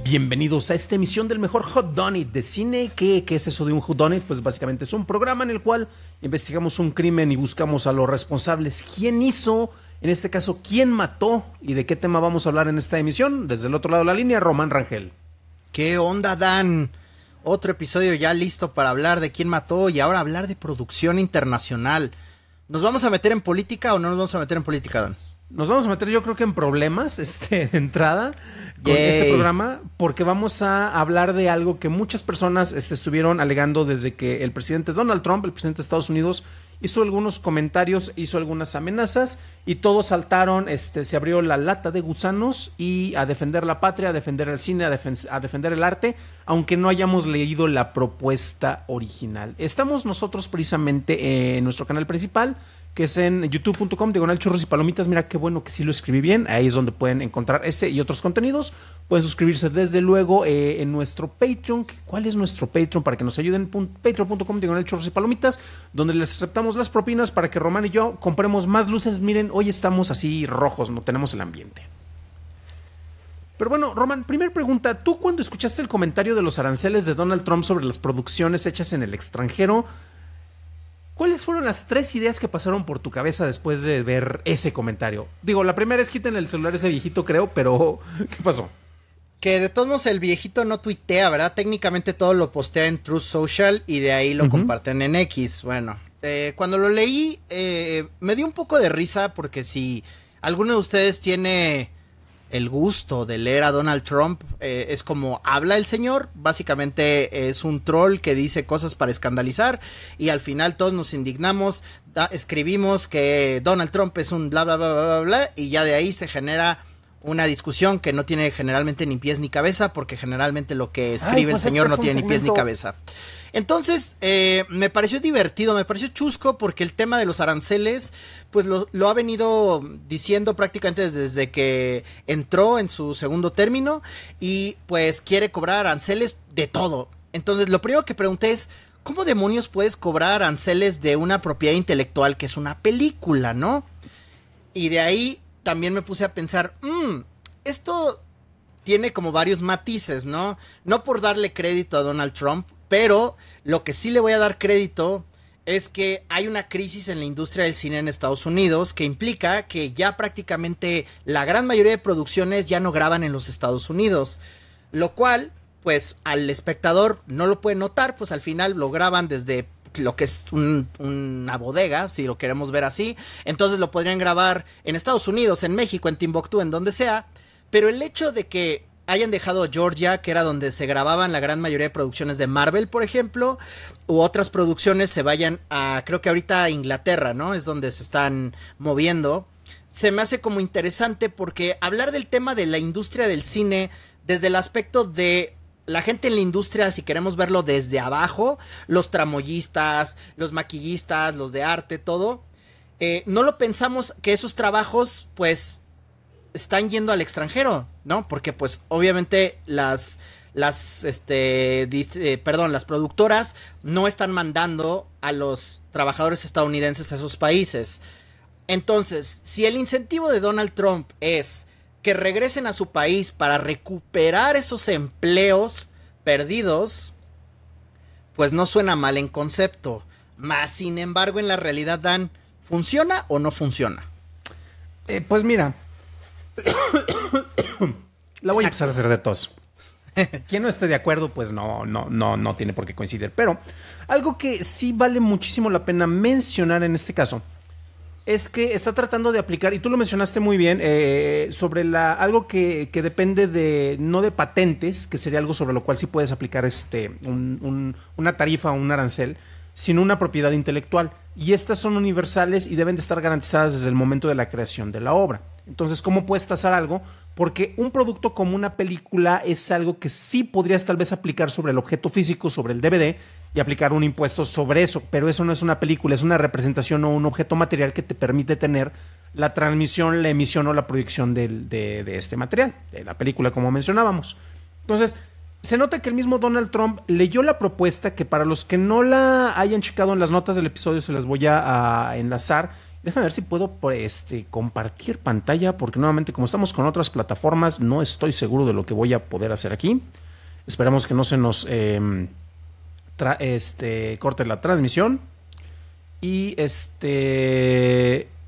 Bienvenidos a esta emisión del mejor whodunit de cine. ¿Qué es eso de un whodunit? Pues básicamente es un programa en el cual investigamos un crimen y buscamos a los responsables. ¿Quién hizo? En este caso, ¿quién mató? ¿Y de qué tema vamos a hablar en esta emisión? Desde el otro lado de la línea, Román Rangel. ¿Qué onda, Dan? Otro episodio ya listo para hablar de quién mató y ahora hablar de producción internacional. ¿Nos vamos a meter en política o no nos vamos a meter en política, Dan? Nos vamos a meter, yo creo que en problemas de entrada con este programa, porque vamos a hablar de algo que muchas personas estuvieron alegando desde que el presidente Donald Trump, el presidente de Estados Unidos, hizo algunos comentarios, hizo algunas amenazas y todos saltaron, se abrió la lata de gusanos y a defender la patria, a defender el cine, a defender el arte, aunque no hayamos leído la propuesta original. Estamos nosotros precisamente en nuestro canal principal, que es en youtube.com/churros y palomitas. Mira qué bueno que sí lo escribí bien. Ahí es donde pueden encontrar este y otros contenidos. Pueden suscribirse desde luego en nuestro Patreon. ¿Cuál es nuestro Patreon? Para que nos ayuden, patreon.com/churros y palomitas, donde les aceptamos las propinas para que Román y yo compremos más luces. Miren, hoy estamos así rojos, no tenemos el ambiente. Pero bueno, Román, primera pregunta. ¿Tú cuando escuchaste el comentario de los aranceles de Donald Trump sobre las producciones hechas en el extranjero, cuáles fueron las 3 ideas que pasaron por tu cabeza después de ver ese comentario? Digo, la primera es quiten el celular ese viejito, creo, pero ¿qué pasó? Que de todos modos el viejito no tuitea, ¿verdad? Técnicamente todo lo postea en Truth Social y de ahí lo comparten en X. Bueno, cuando lo leí me dio un poco de risa porque si alguno de ustedes tiene el gusto de leer a Donald Trump, es como habla el señor. Básicamente es un troll que dice cosas para escandalizar y al final todos nos indignamos, escribimos que Donald Trump es un bla bla bla bla bla bla y ya de ahí se genera una discusión que no tiene generalmente ni pies ni cabeza, porque generalmente lo que escribe el señor no tiene ni pies ni cabeza. Entonces, me pareció divertido, me pareció chusco, porque el tema de los aranceles, pues lo ha venido diciendo prácticamente desde que entró en su segundo término, y pues quiere cobrar aranceles de todo. Entonces, lo primero que pregunté es, ¿cómo demonios puedes cobrar aranceles de una propiedad intelectual que es una película, no? Y de ahí también me puse a pensar, esto tiene como varios matices, ¿no? No por darle crédito a Donald Trump, pero lo que sí le voy a dar crédito es que hay una crisis en la industria del cine en Estados Unidos que implica que ya prácticamente la gran mayoría de producciones ya no graban en los Estados Unidos, lo cual, pues, al espectador no lo puede notar, pues al final lo graban desde lo que es una bodega, si lo queremos ver así. Entonces lo podrían grabar en Estados Unidos, en México, en Timbuktu, en donde sea. Pero el hecho de que hayan dejado Georgia, que era donde se grababan la gran mayoría de producciones de Marvel, por ejemplo, u otras producciones se vayan a, creo que ahorita a Inglaterra, ¿no? Es donde se están moviendo. Se me hace como interesante porque hablar del tema de la industria del cine desde el aspecto de la gente en la industria, si queremos verlo desde abajo, los tramoyistas, los maquillistas, los de arte, todo, no lo pensamos que esos trabajos, pues, están yendo al extranjero, ¿no? Porque, pues, obviamente las productoras no están mandando a los trabajadores estadounidenses a esos países. Entonces, si el incentivo de Donald Trump es que regresen a su país para recuperar esos empleos perdidos, pues no suena mal en concepto. Más sin embargo, en la realidad, Dan, ¿funciona o no funciona? Pues mira, la voy a empezar a hacer de tos. Quien no esté de acuerdo, pues no tiene por qué coincidir. Pero algo que sí vale muchísimo la pena mencionar en este caso es que está tratando de aplicar, y tú lo mencionaste muy bien, sobre algo que depende no de patentes, que sería algo sobre lo cual sí puedes aplicar una tarifa o un arancel, sino una propiedad intelectual. Y estas son universales y deben de estar garantizadas desde el momento de la creación de la obra. Entonces, ¿cómo puedes tasar algo? Porque un producto como una película es algo que sí podrías tal vez aplicar sobre el objeto físico, sobre el DVD, y aplicar un impuesto sobre eso, pero eso no es una película, es una representación o un objeto material que te permite tener la transmisión, la emisión o la proyección de este material, de la película, como mencionábamos. Entonces, se nota que el mismo Donald Trump leyó la propuesta, que para los que no la hayan checado en las notas del episodio se las voy a enlazar. Déjame ver si puedo compartir pantalla, porque nuevamente, como estamos con otras plataformas, no estoy seguro de lo que voy a poder hacer aquí. Esperamos que no se nos corte la transmisión. Y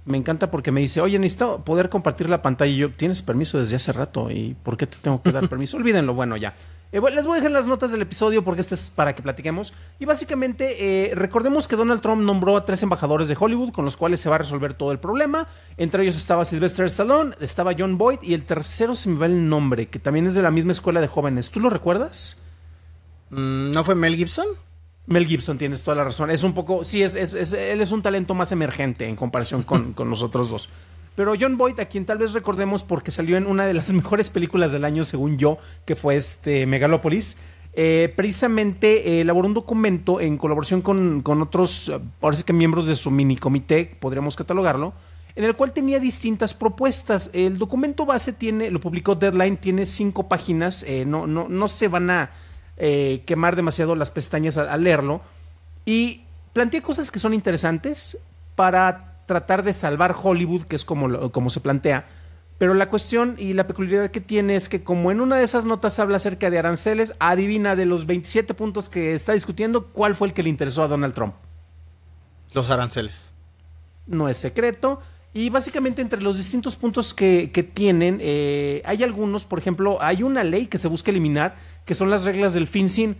me encanta porque me dice, oye, necesito poder compartir la pantalla. Y yo, tienes permiso desde hace rato, ¿y por qué te tengo que dar permiso? Olvídenlo, bueno, ya. Les voy a dejar las notas del episodio porque este es para que platiquemos. Y básicamente, recordemos que Donald Trump nombró a 3 embajadores de Hollywood con los cuales se va a resolver todo el problema. Entre ellos estaba Sylvester Stallone, estaba John Boyd y el tercero se me va el nombre, que también es de la misma escuela de jóvenes. ¿Tú lo recuerdas? ¿No fue Mel Gibson? Mel Gibson, tienes toda la razón. Es un poco, sí, él es un talento más emergente en comparación con los otros dos. Pero John Boyd, a quien tal vez recordemos porque salió en una de las mejores películas del año, según yo, que fue Megalopolis, precisamente elaboró un documento en colaboración con otros, parece que miembros de su mini comité, podríamos catalogarlo, en el cual tenía distintas propuestas. El documento base lo publicó Deadline, tiene 5 páginas, no se van a quemar demasiado las pestañas al leerlo, y plantea cosas que son interesantes para tratar de salvar Hollywood, que es como se plantea. Pero la cuestión y la peculiaridad que tiene es que, como en una de esas notas habla acerca de aranceles, adivina, de los 27 puntos que está discutiendo, ¿cuál fue el que le interesó a Donald Trump? Los aranceles. No es secreto. Y básicamente, entre los distintos puntos que tienen, hay algunos, por ejemplo, hay una ley que se busca eliminar, que son las reglas del FinCEN,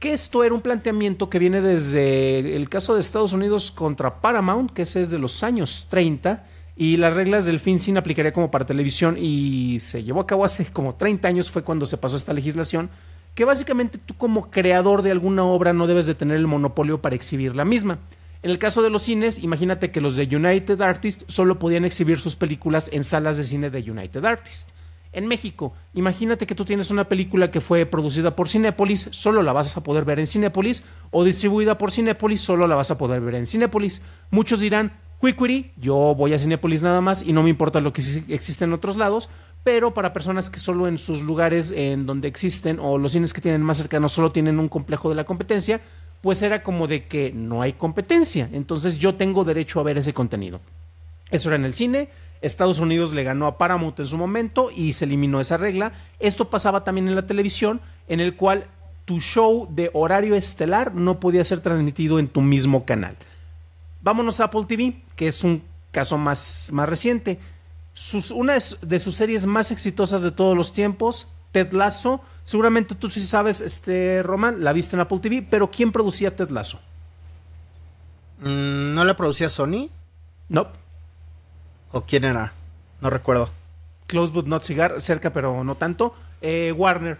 que esto era un planteamiento que viene desde el caso de Estados Unidos contra Paramount, que ese es de los años 30, y las reglas del FinCEN aplicaría como para televisión, y se llevó a cabo hace como 30 años, fue cuando se pasó esta legislación, que básicamente tú, como creador de alguna obra, no debes de tener el monopolio para exhibir la misma. En el caso de los cines, imagínate que los de United Artists solo podían exhibir sus películas en salas de cine de United Artists. En México, imagínate que tú tienes una película que fue producida por Cinépolis, solo la vas a poder ver en Cinépolis, o distribuida por Cinépolis, solo la vas a poder ver en Cinépolis. Muchos dirán, Quiquiri, yo voy a Cinépolis nada más y no me importa lo que existe en otros lados, pero para personas que solo en sus lugares en donde existen, o los cines que tienen más cercanos, solo tienen un complejo de la competencia, pues era como de que no hay competencia, entonces yo tengo derecho a ver ese contenido. Eso era en el cine. Estados Unidos le ganó a Paramount en su momento y se eliminó esa regla. Esto pasaba también en la televisión, en el cual tu show de horario estelar no podía ser transmitido en tu mismo canal. Vámonos a Apple TV, que es un caso más reciente. Una de sus series más exitosas de todos los tiempos, Ted Lasso. Seguramente tú sí sabes, Román, la viste en Apple TV, pero ¿quién producía Ted Lasso? ¿No la producía Sony? No. ¿O quién era? No recuerdo. Close but not cigar, cerca pero no tanto. Warner.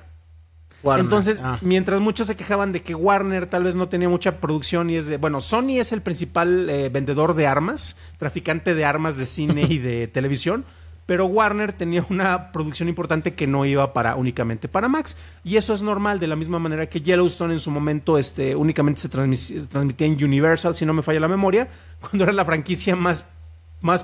Entonces, mientras muchos se quejaban de que Warner tal vez no tenía mucha producción y Sony es el principal vendedor de armas, traficante de armas de cine y de televisión, pero Warner tenía una producción importante que no iba únicamente para Max, y eso es normal, de la misma manera que Yellowstone en su momento únicamente se transmitía en Universal, si no me falla la memoria, cuando era la franquicia más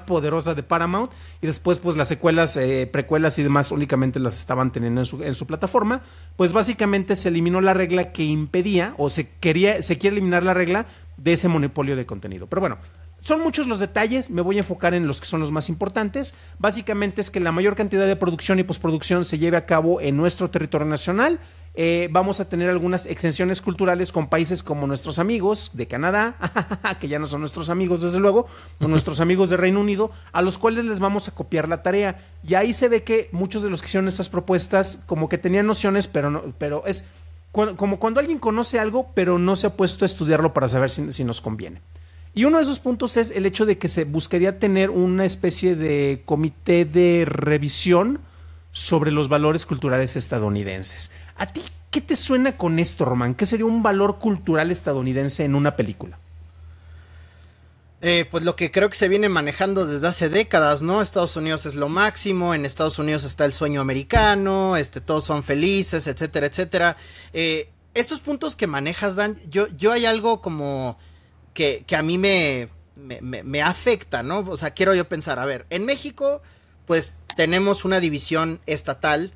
poderosa de Paramount, y después pues las secuelas, precuelas y demás únicamente las estaban teniendo en su plataforma. Pues básicamente se eliminó la regla que impedía, o se quiere eliminar la regla de ese monopolio de contenido. Pero bueno, son muchos los detalles, me voy a enfocar en los que son los más importantes. Básicamente es que la mayor cantidad de producción y postproducción se lleve a cabo en nuestro territorio nacional. Vamos a tener algunas exenciones culturales con países como nuestros amigos de Canadá, que ya no son nuestros amigos desde luego, o nuestros amigos de Reino Unido, a los cuales les vamos a copiar la tarea. Y ahí se ve que muchos de los que hicieron estas propuestas como que tenían nociones, pero es como cuando alguien conoce algo, pero no se ha puesto a estudiarlo para saber si nos conviene. Y uno de esos puntos es el hecho de que se buscaría tener una especie de comité de revisión sobre los valores culturales estadounidenses. ¿A ti qué te suena con esto, Román? ¿Qué sería un valor cultural estadounidense en una película? Pues lo que creo que se viene manejando desde hace décadas, ¿no? Estados Unidos es lo máximo, en Estados Unidos está el sueño americano, todos son felices, etcétera, etcétera. Estos puntos que manejas, Dan, yo hay algo como que a mí me me afecta, ¿no? O sea, quiero yo pensar, a ver, en México, pues tenemos una división estatal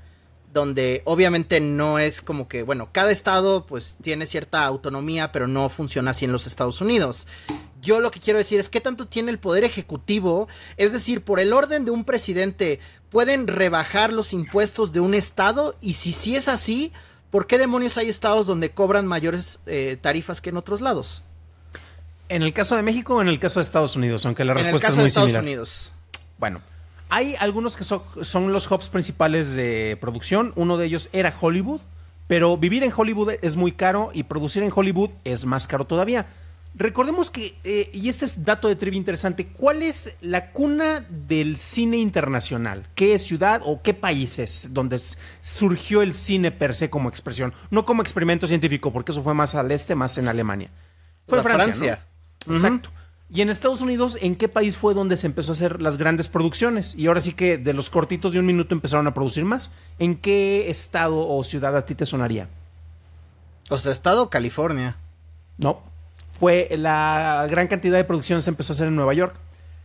donde obviamente no es como que, bueno, cada estado pues tiene cierta autonomía, pero no funciona así en los Estados Unidos. Yo lo que quiero decir es qué tanto tiene el poder ejecutivo, es decir, por el orden de un presidente, ¿pueden rebajar los impuestos de un estado? Y si sí es así, ¿por qué demonios hay estados donde cobran mayores tarifas que en otros lados? ¿En el caso de México o en el caso de Estados Unidos? Aunque la respuesta es muy similar. En el caso de Estados Unidos. Bueno, hay algunos que son los hubs principales de producción. Uno de ellos era Hollywood, pero vivir en Hollywood es muy caro y producir en Hollywood es más caro todavía. Recordemos que, y este es dato de trivia interesante, ¿cuál es la cuna del cine internacional? ¿Qué ciudad o qué país es donde surgió el cine per se como expresión? No como experimento científico, porque eso fue más al este, más en Alemania. Fue en Francia, ¿no? Exacto. Y en Estados Unidos, ¿en qué país fue donde se empezó a hacer las grandes producciones? Y ahora sí que de los cortitos de 1 minuto empezaron a producir más. ¿En qué estado o ciudad a ti te sonaría? O sea, estado California. No. Fue la gran cantidad de producción se empezó a hacer en Nueva York.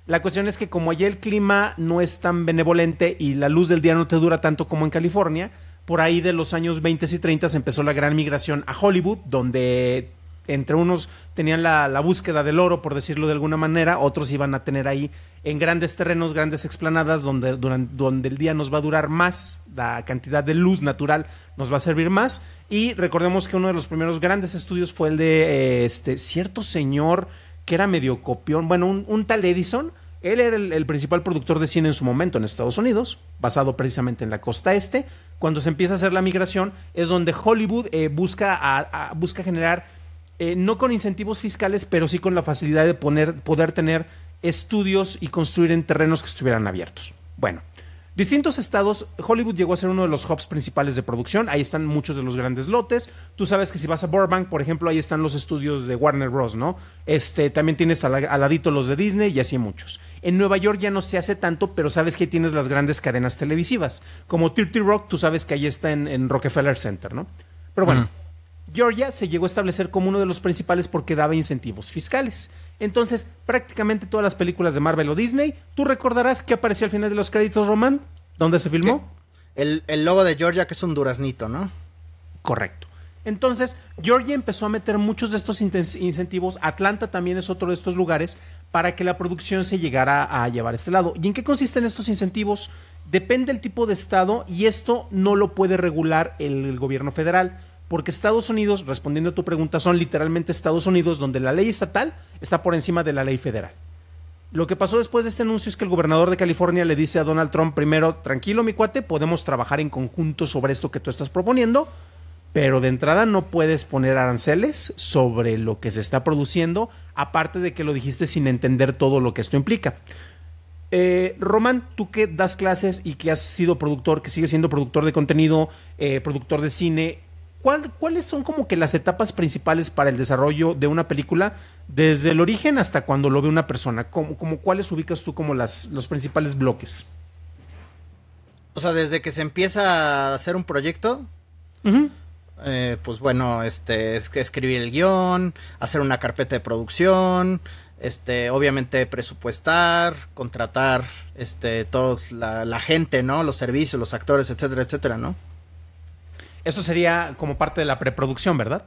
La cuestión es que como allá el clima no es tan benevolente y la luz del día no te dura tanto como en California, por ahí de los años 20 y 30 empezó la gran migración a Hollywood, donde entre unos tenían la búsqueda del oro, por decirlo de alguna manera, otros iban a tener ahí en grandes terrenos, grandes explanadas, donde el día nos va a durar más, la cantidad de luz natural nos va a servir más. Y recordemos que uno de los primeros grandes estudios fue el de cierto señor que era medio copión, bueno, un tal Edison. Él era el principal productor de cine en su momento en Estados Unidos, basado precisamente en la costa este. Cuando se empieza a hacer la migración es donde Hollywood busca generar, no con incentivos fiscales, pero sí con la facilidad de poder tener estudios y construir en terrenos que estuvieran abiertos. Bueno, distintos estados, Hollywood llegó a ser uno de los hubs principales de producción. Ahí están muchos de los grandes lotes. Tú sabes que si vas a Burbank, por ejemplo, ahí están los estudios de Warner Bros., ¿no? También tienes al ladito los de Disney y así muchos. En Nueva York ya no se hace tanto, pero sabes que ahí tienes las grandes cadenas televisivas. Como 30 Rock, tú sabes que ahí está en Rockefeller Center, ¿no? Pero bueno, Georgia se llegó a establecer como uno de los principales porque daba incentivos fiscales. Entonces, prácticamente todas las películas de Marvel o Disney, tú recordarás que apareció al final de los créditos, Román, ¿dónde se filmó? El logo de Georgia, que es un duraznito, ¿no? Correcto. Entonces, Georgia empezó a meter muchos de estos incentivos. Atlanta también es otro de estos lugares para que la producción se llegara a llevar a este lado. ¿Y en qué consisten estos incentivos? Depende del tipo de estado y esto no lo puede regular el gobierno federal. Porque Estados Unidos, respondiendo a tu pregunta, son literalmente Estados Unidos donde la ley estatal está por encima de la ley federal. Lo que pasó después de este anuncio es que el gobernador de California le dice a Donald Trump primero, tranquilo mi cuate, podemos trabajar en conjunto sobre esto que tú estás proponiendo, pero de entrada no puedes poner aranceles sobre lo que se está produciendo, aparte de que lo dijiste sin entender todo lo que esto implica. Román, tú que das clases y que has sido productor, que sigues siendo productor de contenido, productor de cine, ¿cuáles son como que las etapas principales para el desarrollo de una película desde el origen hasta cuando lo ve una persona? ¿Cuáles ubicas tú como los principales bloques? O sea, desde que se empieza a hacer un proyecto, pues bueno, es escribir el guión, hacer una carpeta de producción, obviamente presupuestar, contratar, todos la gente, ¿no? Los servicios, los actores, etcétera, etcétera, ¿no? Eso sería como parte de la preproducción, ¿verdad?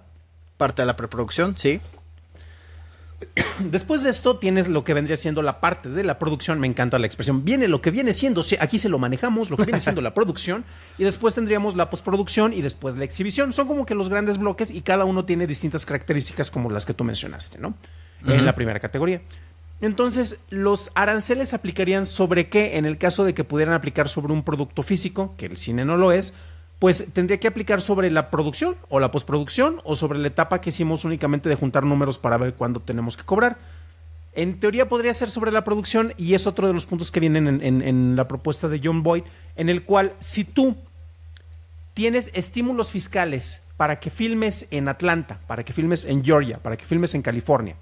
Parte de la preproducción, sí. Después de esto tienes lo que vendría siendo la parte de la producción. Me encanta la expresión. Viene lo que viene siendo, aquí se lo manejamos, lo que viene siendo la producción. Y después tendríamos la postproducción y después la exhibición. Son como que los grandes bloques y cada uno tiene distintas características como las que tú mencionaste, ¿no? En la primera categoría. Entonces, los aranceles se aplicarían sobre qué, en el caso de que pudieran aplicar sobre un producto físico, que el cine no lo es, pues tendría que aplicar sobre la producción o la postproducción o sobre la etapa que hicimos únicamente de juntar números para ver cuándo tenemos que cobrar. En teoría podría ser sobre la producción y es otro de los puntos que vienen en la propuesta de John Boyd, en el cual si tú tienes estímulos fiscales para que filmes en Atlanta, para que filmes en Georgia, para que filmes en California,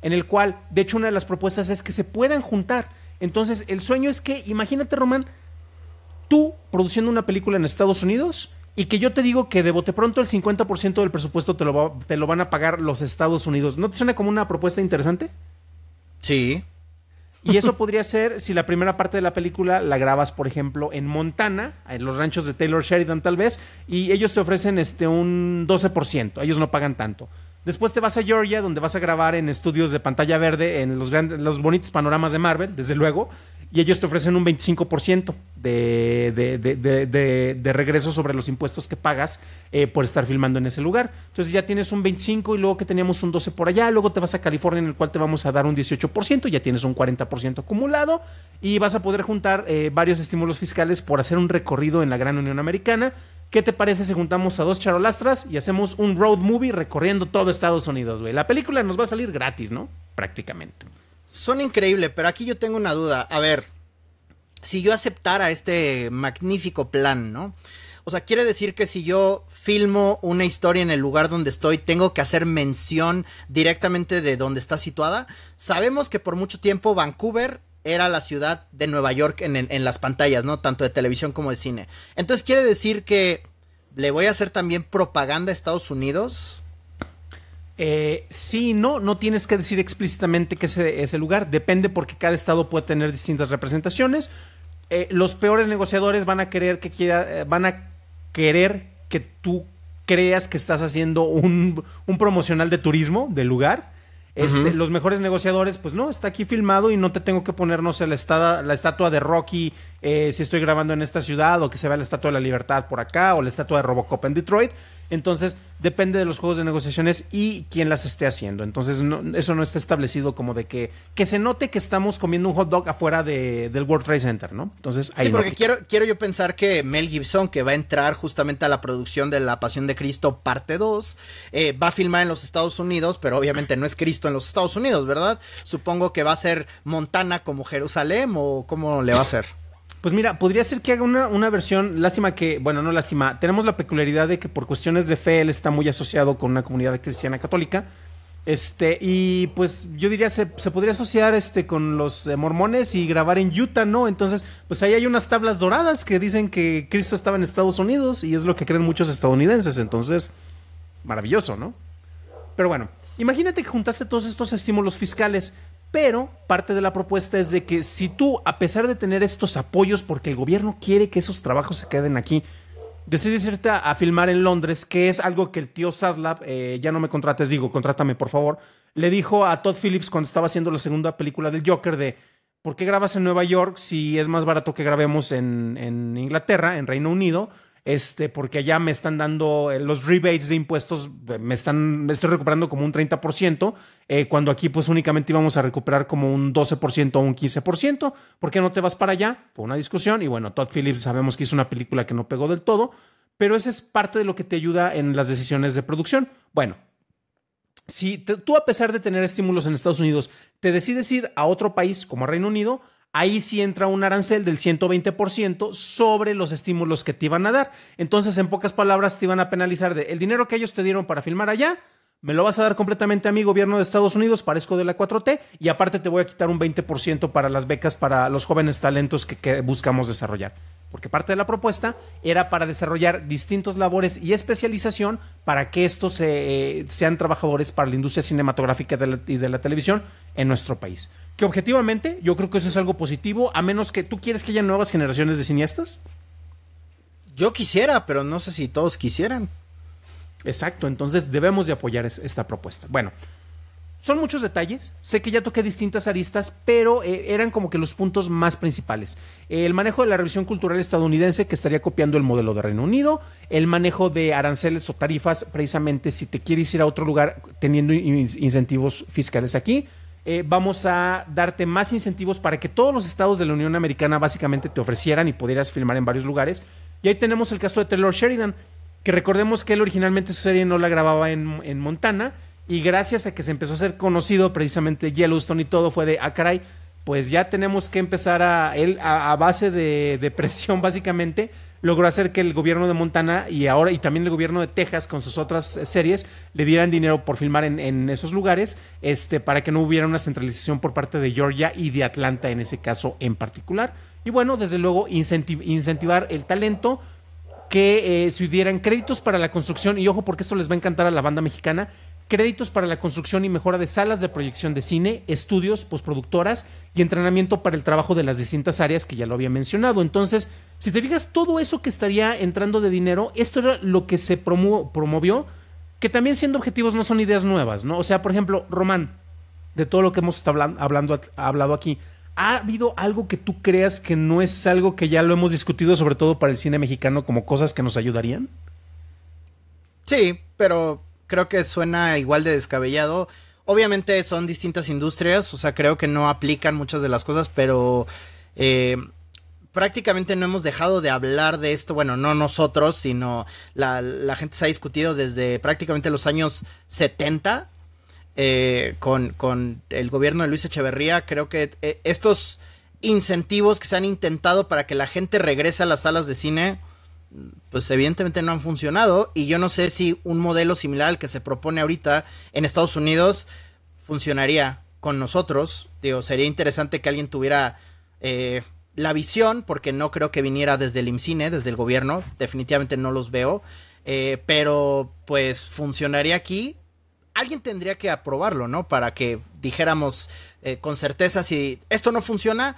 en el cual, de hecho, una de las propuestas es que se puedan juntar. Entonces, el sueño es que, imagínate, Román, tú produciendo una película en Estados Unidos y que yo te digo que de bote pronto el 50% del presupuesto te lo van a pagar los Estados Unidos. ¿No te suena como una propuesta interesante? Sí. Y eso podría ser si la primera parte de la película la grabas, por ejemplo, en Montana, en los ranchos de Taylor Sheridan tal vez, y ellos te ofrecen un 12%, ellos no pagan tanto. Después te vas a Georgia, donde vas a grabar en estudios de pantalla verde, en los bonitos panoramas de Marvel, desde luego, y ellos te ofrecen un 25% de regreso sobre los impuestos que pagas por estar filmando en ese lugar. Entonces ya tienes un 25% y luego que teníamos un 12% por allá, luego te vas a California en el cual te vamos a dar un 18%, ya tienes un 40% acumulado y vas a poder juntar varios estímulos fiscales por hacer un recorrido en la gran Unión Americana. ¿Qué te parece si juntamos a dos charolastras y hacemos un road movie recorriendo todo Estados Unidos, güey? La película nos va a salir gratis, ¿no? Prácticamente. Son increíbles, pero aquí yo tengo una duda. A ver, si yo aceptara este magnífico plan, ¿no? O sea, quiere decir que si yo filmo una historia en el lugar donde estoy, tengo que hacer mención directamente de donde está situada. Sabemos que por mucho tiempo Vancouver era la ciudad de Nueva York en las pantallas, ¿no? Tanto de televisión como de cine. Entonces, ¿quiere decir que le voy a hacer también propaganda a Estados Unidos? Sí, no tienes que decir explícitamente que ese lugar. Depende porque cada estado puede tener distintas representaciones. Los peores negociadores van a querer que tú creas que estás haciendo un promocional de turismo del lugar. Los mejores negociadores, pues no, está aquí filmado y no te tengo que poner, no sé, la estatua de Rocky si estoy grabando en esta ciudad, o que se vea la estatua de la Libertad por acá, o la estatua de Robocop en Detroit. Entonces, depende de los juegos de negociaciones y quién las esté haciendo. Entonces, eso no está establecido como de que se note que estamos comiendo un hot dog afuera del World Trade Center, ¿no? Entonces, ahí sí, porque quiero yo pensar que Mel Gibson, que va a entrar justamente a la producción de La Pasión de Cristo parte 2, va a filmar en los Estados Unidos, pero obviamente no es Cristo en los Estados Unidos, ¿verdad? Supongo que va a ser Montana como Jerusalén, o ¿cómo le va a hacer? Pues mira, podría ser que haga una versión, lástima que, bueno, no lástima, tenemos la peculiaridad de que por cuestiones de fe él está muy asociado con una comunidad cristiana católica, y pues yo diría se podría asociar con los mormones y grabar en Utah, ¿no? Entonces, pues ahí hay unas tablas doradas que dicen que Cristo estaba en Estados Unidos y es lo que creen muchos estadounidenses, entonces, maravilloso, ¿no? Pero bueno, imagínate que juntaste todos estos estímulos fiscales, pero parte de la propuesta es de que si tú, a pesar de tener estos apoyos, porque el gobierno quiere que esos trabajos se queden aquí, decides irte a filmar en Londres, que es algo que el tío Zaslav, ya no me contrates, contrátame por favor, le dijo a Todd Phillips cuando estaba haciendo la segunda película del Joker de ¿por qué grabas en Nueva York si es más barato que grabemos en Inglaterra, en Reino Unido? Porque allá me están dando los rebates de impuestos, me estoy recuperando como un 30%, cuando aquí pues únicamente íbamos a recuperar como un 12% o un 15%. ¿Por qué no te vas para allá? Fue una discusión y bueno, Todd Phillips sabemos que hizo una película que no pegó del todo, pero esa es parte de lo que te ayuda en las decisiones de producción. Bueno, si tú, a pesar de tener estímulos en Estados Unidos, te decides ir a otro país como Reino Unido, ahí sí entra un arancel del 120% sobre los estímulos que te iban a dar. Entonces, en pocas palabras, te iban a penalizar el dinero que ellos te dieron para filmar allá, me lo vas a dar completamente a mi gobierno de Estados Unidos, parezco de la 4T, y aparte te voy a quitar un 20% para las becas para los jóvenes talentos que buscamos desarrollar. Porque parte de la propuesta era para desarrollar distintos labores y especialización para que estos sean trabajadores para la industria cinematográfica y de la televisión en nuestro país. Que objetivamente yo creo que eso es algo positivo, a menos que tú quieres que haya nuevas generaciones de cineastas. Yo quisiera, pero no sé si todos quisieran. Exacto, entonces debemos de apoyar esta propuesta. Bueno, son muchos detalles, sé que ya toqué distintas aristas, pero eran como que los puntos más principales. El manejo de la revisión cultural estadounidense, que estaría copiando el modelo de Reino Unido, el manejo de aranceles o tarifas, precisamente si te quieres ir a otro lugar teniendo incentivos fiscales aquí. Vamos a darte más incentivos para que todos los estados de la Unión Americana básicamente te ofrecieran y pudieras filmar en varios lugares. Y ahí tenemos el caso de Taylor Sheridan, que recordemos que él originalmente su serie no la grababa en Montana, y gracias a que se empezó a ser conocido precisamente Yellowstone y todo, fue de, caray, pues ya tenemos que empezar a base de presión básicamente, logró hacer que el gobierno de Montana y también el gobierno de Texas con sus otras series le dieran dinero por filmar en esos lugares, para que no hubiera una centralización por parte de Georgia y de Atlanta en ese caso en particular. Y bueno, desde luego incentivar el talento, que se dieran créditos para la construcción, y ojo porque esto les va a encantar a la banda mexicana, créditos para la construcción y mejora de salas de proyección de cine, estudios, postproductoras y entrenamiento para el trabajo de las distintas áreas que ya lo había mencionado. Entonces, si te fijas, todo eso que estaría entrando de dinero, esto era lo que se promovió, que también siendo objetivos no son ideas nuevas, ¿no? O sea, por ejemplo, Román, de todo lo que hemos hablado aquí, ¿ha habido algo que tú creas que no es algo que ya lo hemos discutido, sobre todo para el cine mexicano, como cosas que nos ayudarían? Sí, pero creo que suena igual de descabellado. Obviamente son distintas industrias, o sea, creo que no aplican muchas de las cosas, pero prácticamente no hemos dejado de hablar de esto. Bueno, no nosotros, sino la gente se ha discutido desde prácticamente los años 70 con el gobierno de Luis Echeverría. Creo que estos incentivos que se han intentado para que la gente regrese a las salas de cine, pues evidentemente no han funcionado, y yo no sé si un modelo similar al que se propone ahorita en Estados Unidos funcionaría con nosotros. Digo, sería interesante que alguien tuviera la visión, porque no creo que viniera desde el IMCINE, desde el gobierno, definitivamente no los veo, pero pues funcionaría aquí. Alguien tendría que aprobarlo, ¿no? Para que dijéramos con certeza si esto no funciona.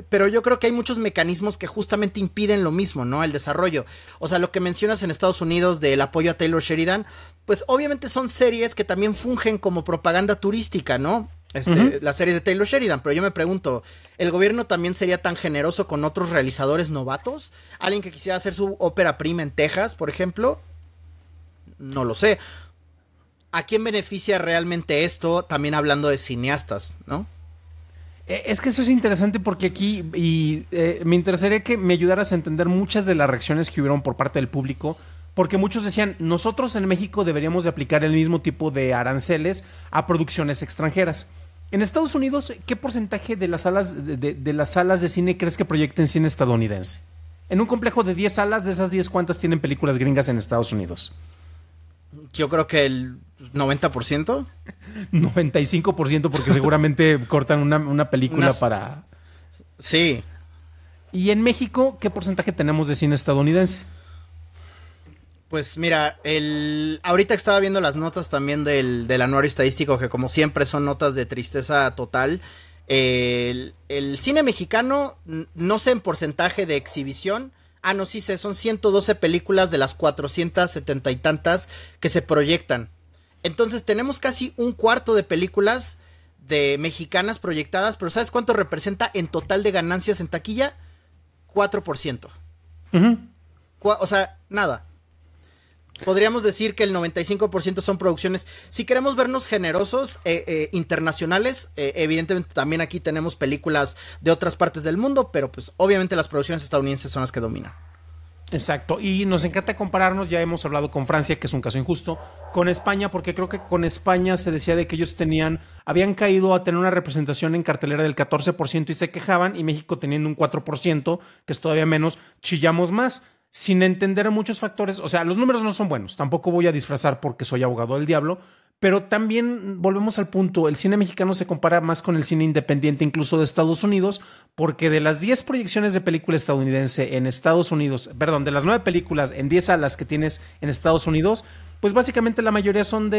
Pero yo creo que hay muchos mecanismos que justamente impiden lo mismo, ¿no? El desarrollo. O sea, lo que mencionas en Estados Unidos del apoyo a Taylor Sheridan, pues obviamente son series que también fungen como propaganda turística, ¿no? Las series de Taylor Sheridan. Pero yo me pregunto, ¿el gobierno también sería tan generoso con otros realizadores novatos? ¿Alguien que quisiera hacer su ópera prima en Texas, por ejemplo? No lo sé. ¿A quién beneficia realmente esto? También hablando de cineastas, ¿no? Es que eso es interesante porque aquí me interesaría que me ayudaras a entender muchas de las reacciones que hubieron por parte del público, porque muchos decían, nosotros en México deberíamos de aplicar el mismo tipo de aranceles a producciones extranjeras. En Estados Unidos, ¿qué porcentaje de las salas de las salas de cine crees que proyecten cine estadounidense? En un complejo de 10 salas, de esas 10, ¿cuántas tienen películas gringas en Estados Unidos? Yo creo que el 90%. 95%, porque seguramente cortan una película para... Sí. ¿Y en México qué porcentaje tenemos de cine estadounidense? Pues mira, ahorita estaba viendo las notas también del anuario estadístico, que como siempre son notas de tristeza total. El cine mexicano, no sé en porcentaje de exhibición. Ah, no, sí sé, son 112 películas de las 470 y tantas que se proyectan. Entonces tenemos casi un cuarto de películas de mexicanas proyectadas, pero ¿sabes cuánto representa en total de ganancias en taquilla? 4%. O sea, nada. Podríamos decir que el 95% son producciones. Si queremos vernos generosos, internacionales, evidentemente también aquí tenemos películas de otras partes del mundo, pero pues obviamente las producciones estadounidenses son las que dominan. Exacto, y nos encanta compararnos, ya hemos hablado con Francia, que es un caso injusto, con España, porque creo que con España se decía de que ellos habían caído a tener una representación en cartelera del 14% y se quejaban, y México teniendo un 4%, que es todavía menos, chillamos más, sin entender muchos factores. O sea, los números no son buenos, tampoco voy a disfrazar porque soy abogado del diablo, pero también volvemos al punto, el cine mexicano se compara más con el cine independiente incluso de Estados Unidos, porque de las 10 proyecciones de película estadounidense en Estados Unidos, perdón, de las 9 películas en 10 salas que tienes en Estados Unidos, pues básicamente la mayoría son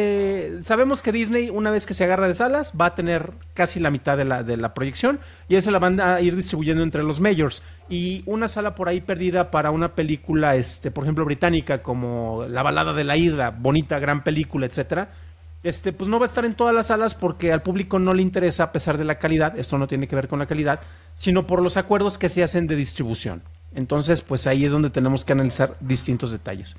sabemos que Disney, una vez que se agarra de salas, va a tener casi la mitad de la proyección, y esa la van a ir distribuyendo entre los majors, y una sala por ahí perdida para una película, por ejemplo, británica, como La balada de la isla, bonita, gran película, etcétera. Pues no va a estar en todas las salas porque al público no le interesa, a pesar de la calidad. Esto no tiene que ver con la calidad, sino por los acuerdos que se hacen de distribución. Entonces, pues ahí es donde tenemos que analizar distintos detalles.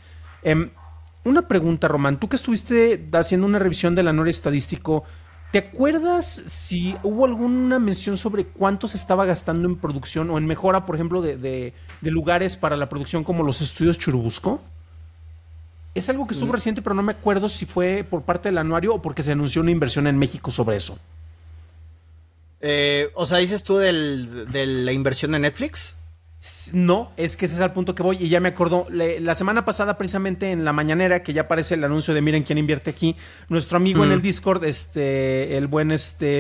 Una pregunta, Román, tú que estuviste haciendo una revisión del anuario estadístico, ¿te acuerdas si hubo alguna mención sobre cuánto se estaba gastando en producción o en mejora, por ejemplo, de lugares para la producción como los estudios Churubusco? Es algo que estuvo reciente, pero no me acuerdo si fue por parte del anuario o porque se anunció una inversión en México sobre eso. O sea, ¿dices tú de la inversión de Netflix? No, es que ese es el punto que voy y ya me acuerdo. La semana pasada, precisamente en la mañanera, que ya aparece el anuncio de miren quién invierte aquí, nuestro amigo en el Discord, el buen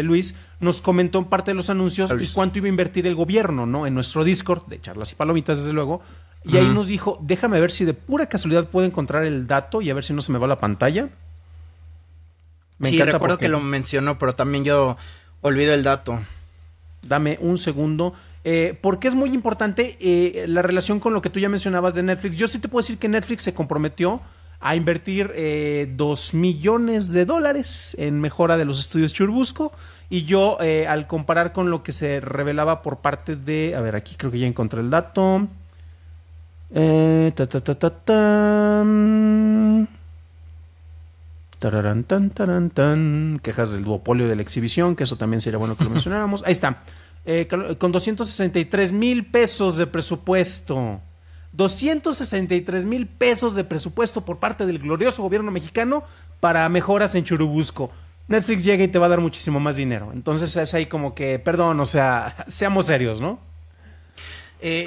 Luis, nos comentó en parte de los anuncios y cuánto iba a invertir el gobierno, ¿no? En nuestro Discord, de charlas y palomitas, desde luego. Y ahí nos dijo, déjame ver si de pura casualidad puedo encontrar el dato y a ver si no se me va la pantalla. Sí, recuerdo que lo mencionó, pero también yo olvido el dato. Dame un segundo. Porque es muy importante la relación con lo que tú ya mencionabas de Netflix. Yo sí te puedo decir que Netflix se comprometió a invertir $2 millones en mejora de los estudios Churubusco. Y yo, al comparar con lo que se revelaba por parte de... A ver, aquí creo que ya encontré el dato. Tararán, tan, tarán, tan. Quejas del duopolio de la exhibición, que eso también sería bueno que lo mencionáramos. Ahí está. Con 263,000 pesos de presupuesto. 263,000 pesos de presupuesto por parte del glorioso gobierno mexicano para mejoras en Churubusco. Netflix llega y te va a dar muchísimo más dinero. Entonces es ahí como que, perdón, o sea, seamos serios, ¿no?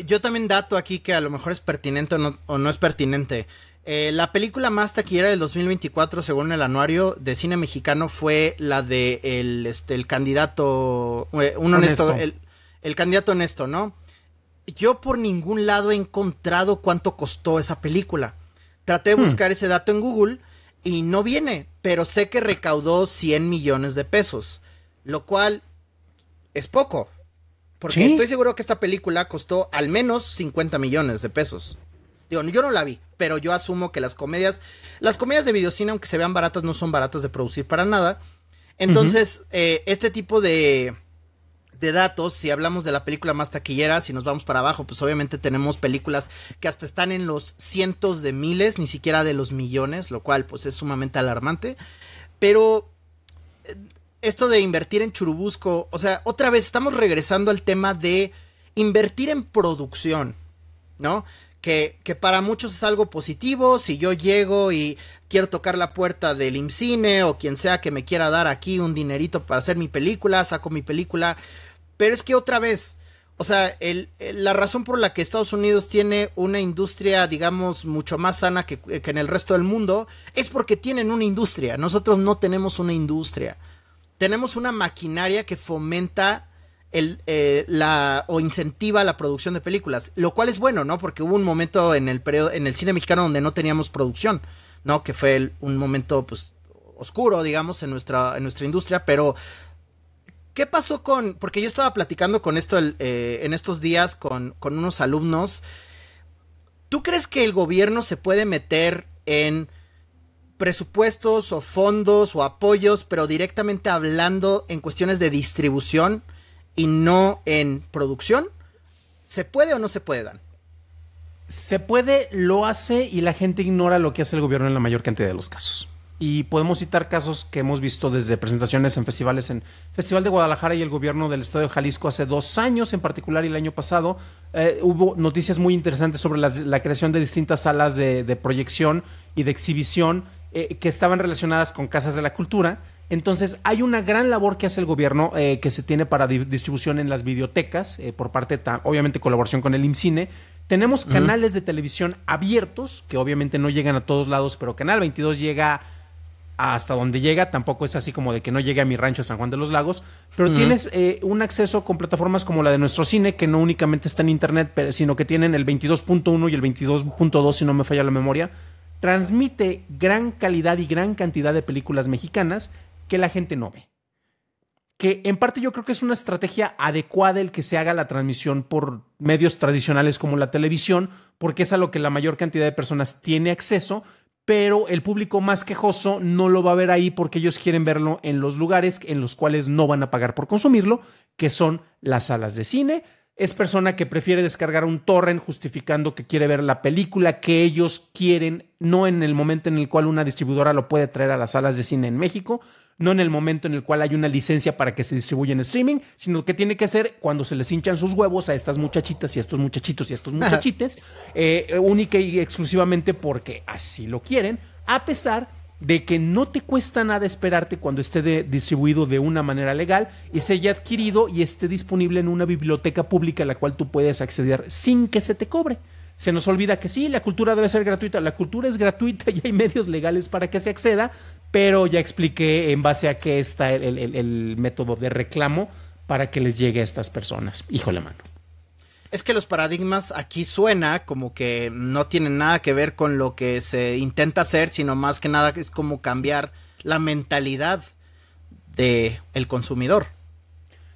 Yo también dato aquí que a lo mejor es pertinente o no es pertinente. La película más taquillera del 2024, según el anuario de cine mexicano, fue la de el candidato, honesto. El candidato honesto, ¿no? Yo por ningún lado he encontrado cuánto costó esa película. Traté de buscar ese dato en Google y no viene, pero sé que recaudó 100 millones de pesos, lo cual es poco. Porque ¿sí? Estoy seguro que esta película costó al menos 50 millones de pesos. Digo, yo no la vi, pero yo asumo que las comedias de videocine, aunque se vean baratas, no son baratas de producir para nada. Entonces, este tipo de datos, si hablamos de la película más taquillera, si nos vamos para abajo, pues obviamente tenemos películas que hasta están en los cientos de miles, ni siquiera de los millones, lo cual pues es sumamente alarmante. Pero esto de invertir en Churubusco, o sea, otra vez estamos regresando al tema de invertir en producción, ¿no? Que para muchos es algo positivo. Si yo llego y quiero tocar la puerta del IMCINE o quien sea que me quiera dar aquí un dinerito para hacer mi película, saco mi película. Pero es que otra vez, o sea, la razón por la que Estados Unidos tiene una industria, digamos, mucho más sana que en el resto del mundo, es porque tienen una industria. Nosotros no tenemos una industria. Tenemos una maquinaria que fomenta o incentiva la producción de películas, lo cual es bueno, ¿no? Porque hubo un momento en el cine mexicano donde no teníamos producción, ¿no? Que fue un momento, pues, oscuro, digamos, en nuestra industria, pero ¿qué pasó porque yo estaba platicando con esto en estos días con unos alumnos? ¿Tú crees que el gobierno se puede meter en presupuestos o fondos o apoyos, pero directamente hablando en cuestiones de distribución y no en producción? ¿Se puede o no se puede, Dan? Se puede, lo hace y la gente ignora lo que hace el gobierno en la mayor cantidad de los casos. Y podemos citar casos que hemos visto desde presentaciones en festivales, en Festival de Guadalajara y el gobierno del estado de Jalisco hace 2 años en particular y el año pasado. Hubo noticias muy interesantes sobre la creación de distintas salas de proyección y de exhibición que estaban relacionadas con casas de la cultura. Entonces hay una gran labor que hace el gobierno que se tiene para distribución en las videotecas, por parte, obviamente, colaboración con el IMCINE. Tenemos canales de televisión abiertos, que obviamente no llegan a todos lados, pero Canal 22 llega hasta donde llega. Tampoco es así como de que no llegue a mi rancho San Juan de los Lagos, pero tienes un acceso con plataformas como la de Nuestro Cine, que no únicamente está en internet, sino que tienen el 22.1 y el 22.2, si no me falla la memoria. Transmite gran calidad y gran cantidad de películas mexicanas que la gente no ve. Que en parte yo creo que es una estrategia adecuada el que se haga la transmisión por medios tradicionales como la televisión, porque es a lo que la mayor cantidad de personas tiene acceso, pero el público más quejoso no lo va a ver ahí porque ellos quieren verlo en los lugares en los cuales no van a pagar por consumirlo, que son las salas de cine. Es persona que prefiere descargar un torrent justificando que quiere ver la película que ellos quieren, no en el momento en el cual una distribuidora lo puede traer a las salas de cine en México, no en el momento en el cual hay una licencia para que se distribuya en streaming, sino que tiene que ser cuando se les hinchan sus huevos a estas muchachitas y a estos muchachitos y a estos muchachites, única y exclusivamente porque así lo quieren, a pesar de que no te cuesta nada esperarte cuando esté distribuido de una manera legal y se haya adquirido y esté disponible en una biblioteca pública a la cual tú puedes acceder sin que se te cobre. Se nos olvida que sí, la cultura debe ser gratuita. La cultura es gratuita y hay medios legales para que se acceda, pero ya expliqué en base a qué está el método de reclamo para que les llegue a estas personas. Híjole, mano. Es que los paradigmas aquí suena como que no tienen nada que ver con lo que se intenta hacer, sino más que nada es como cambiar la mentalidad de el consumidor,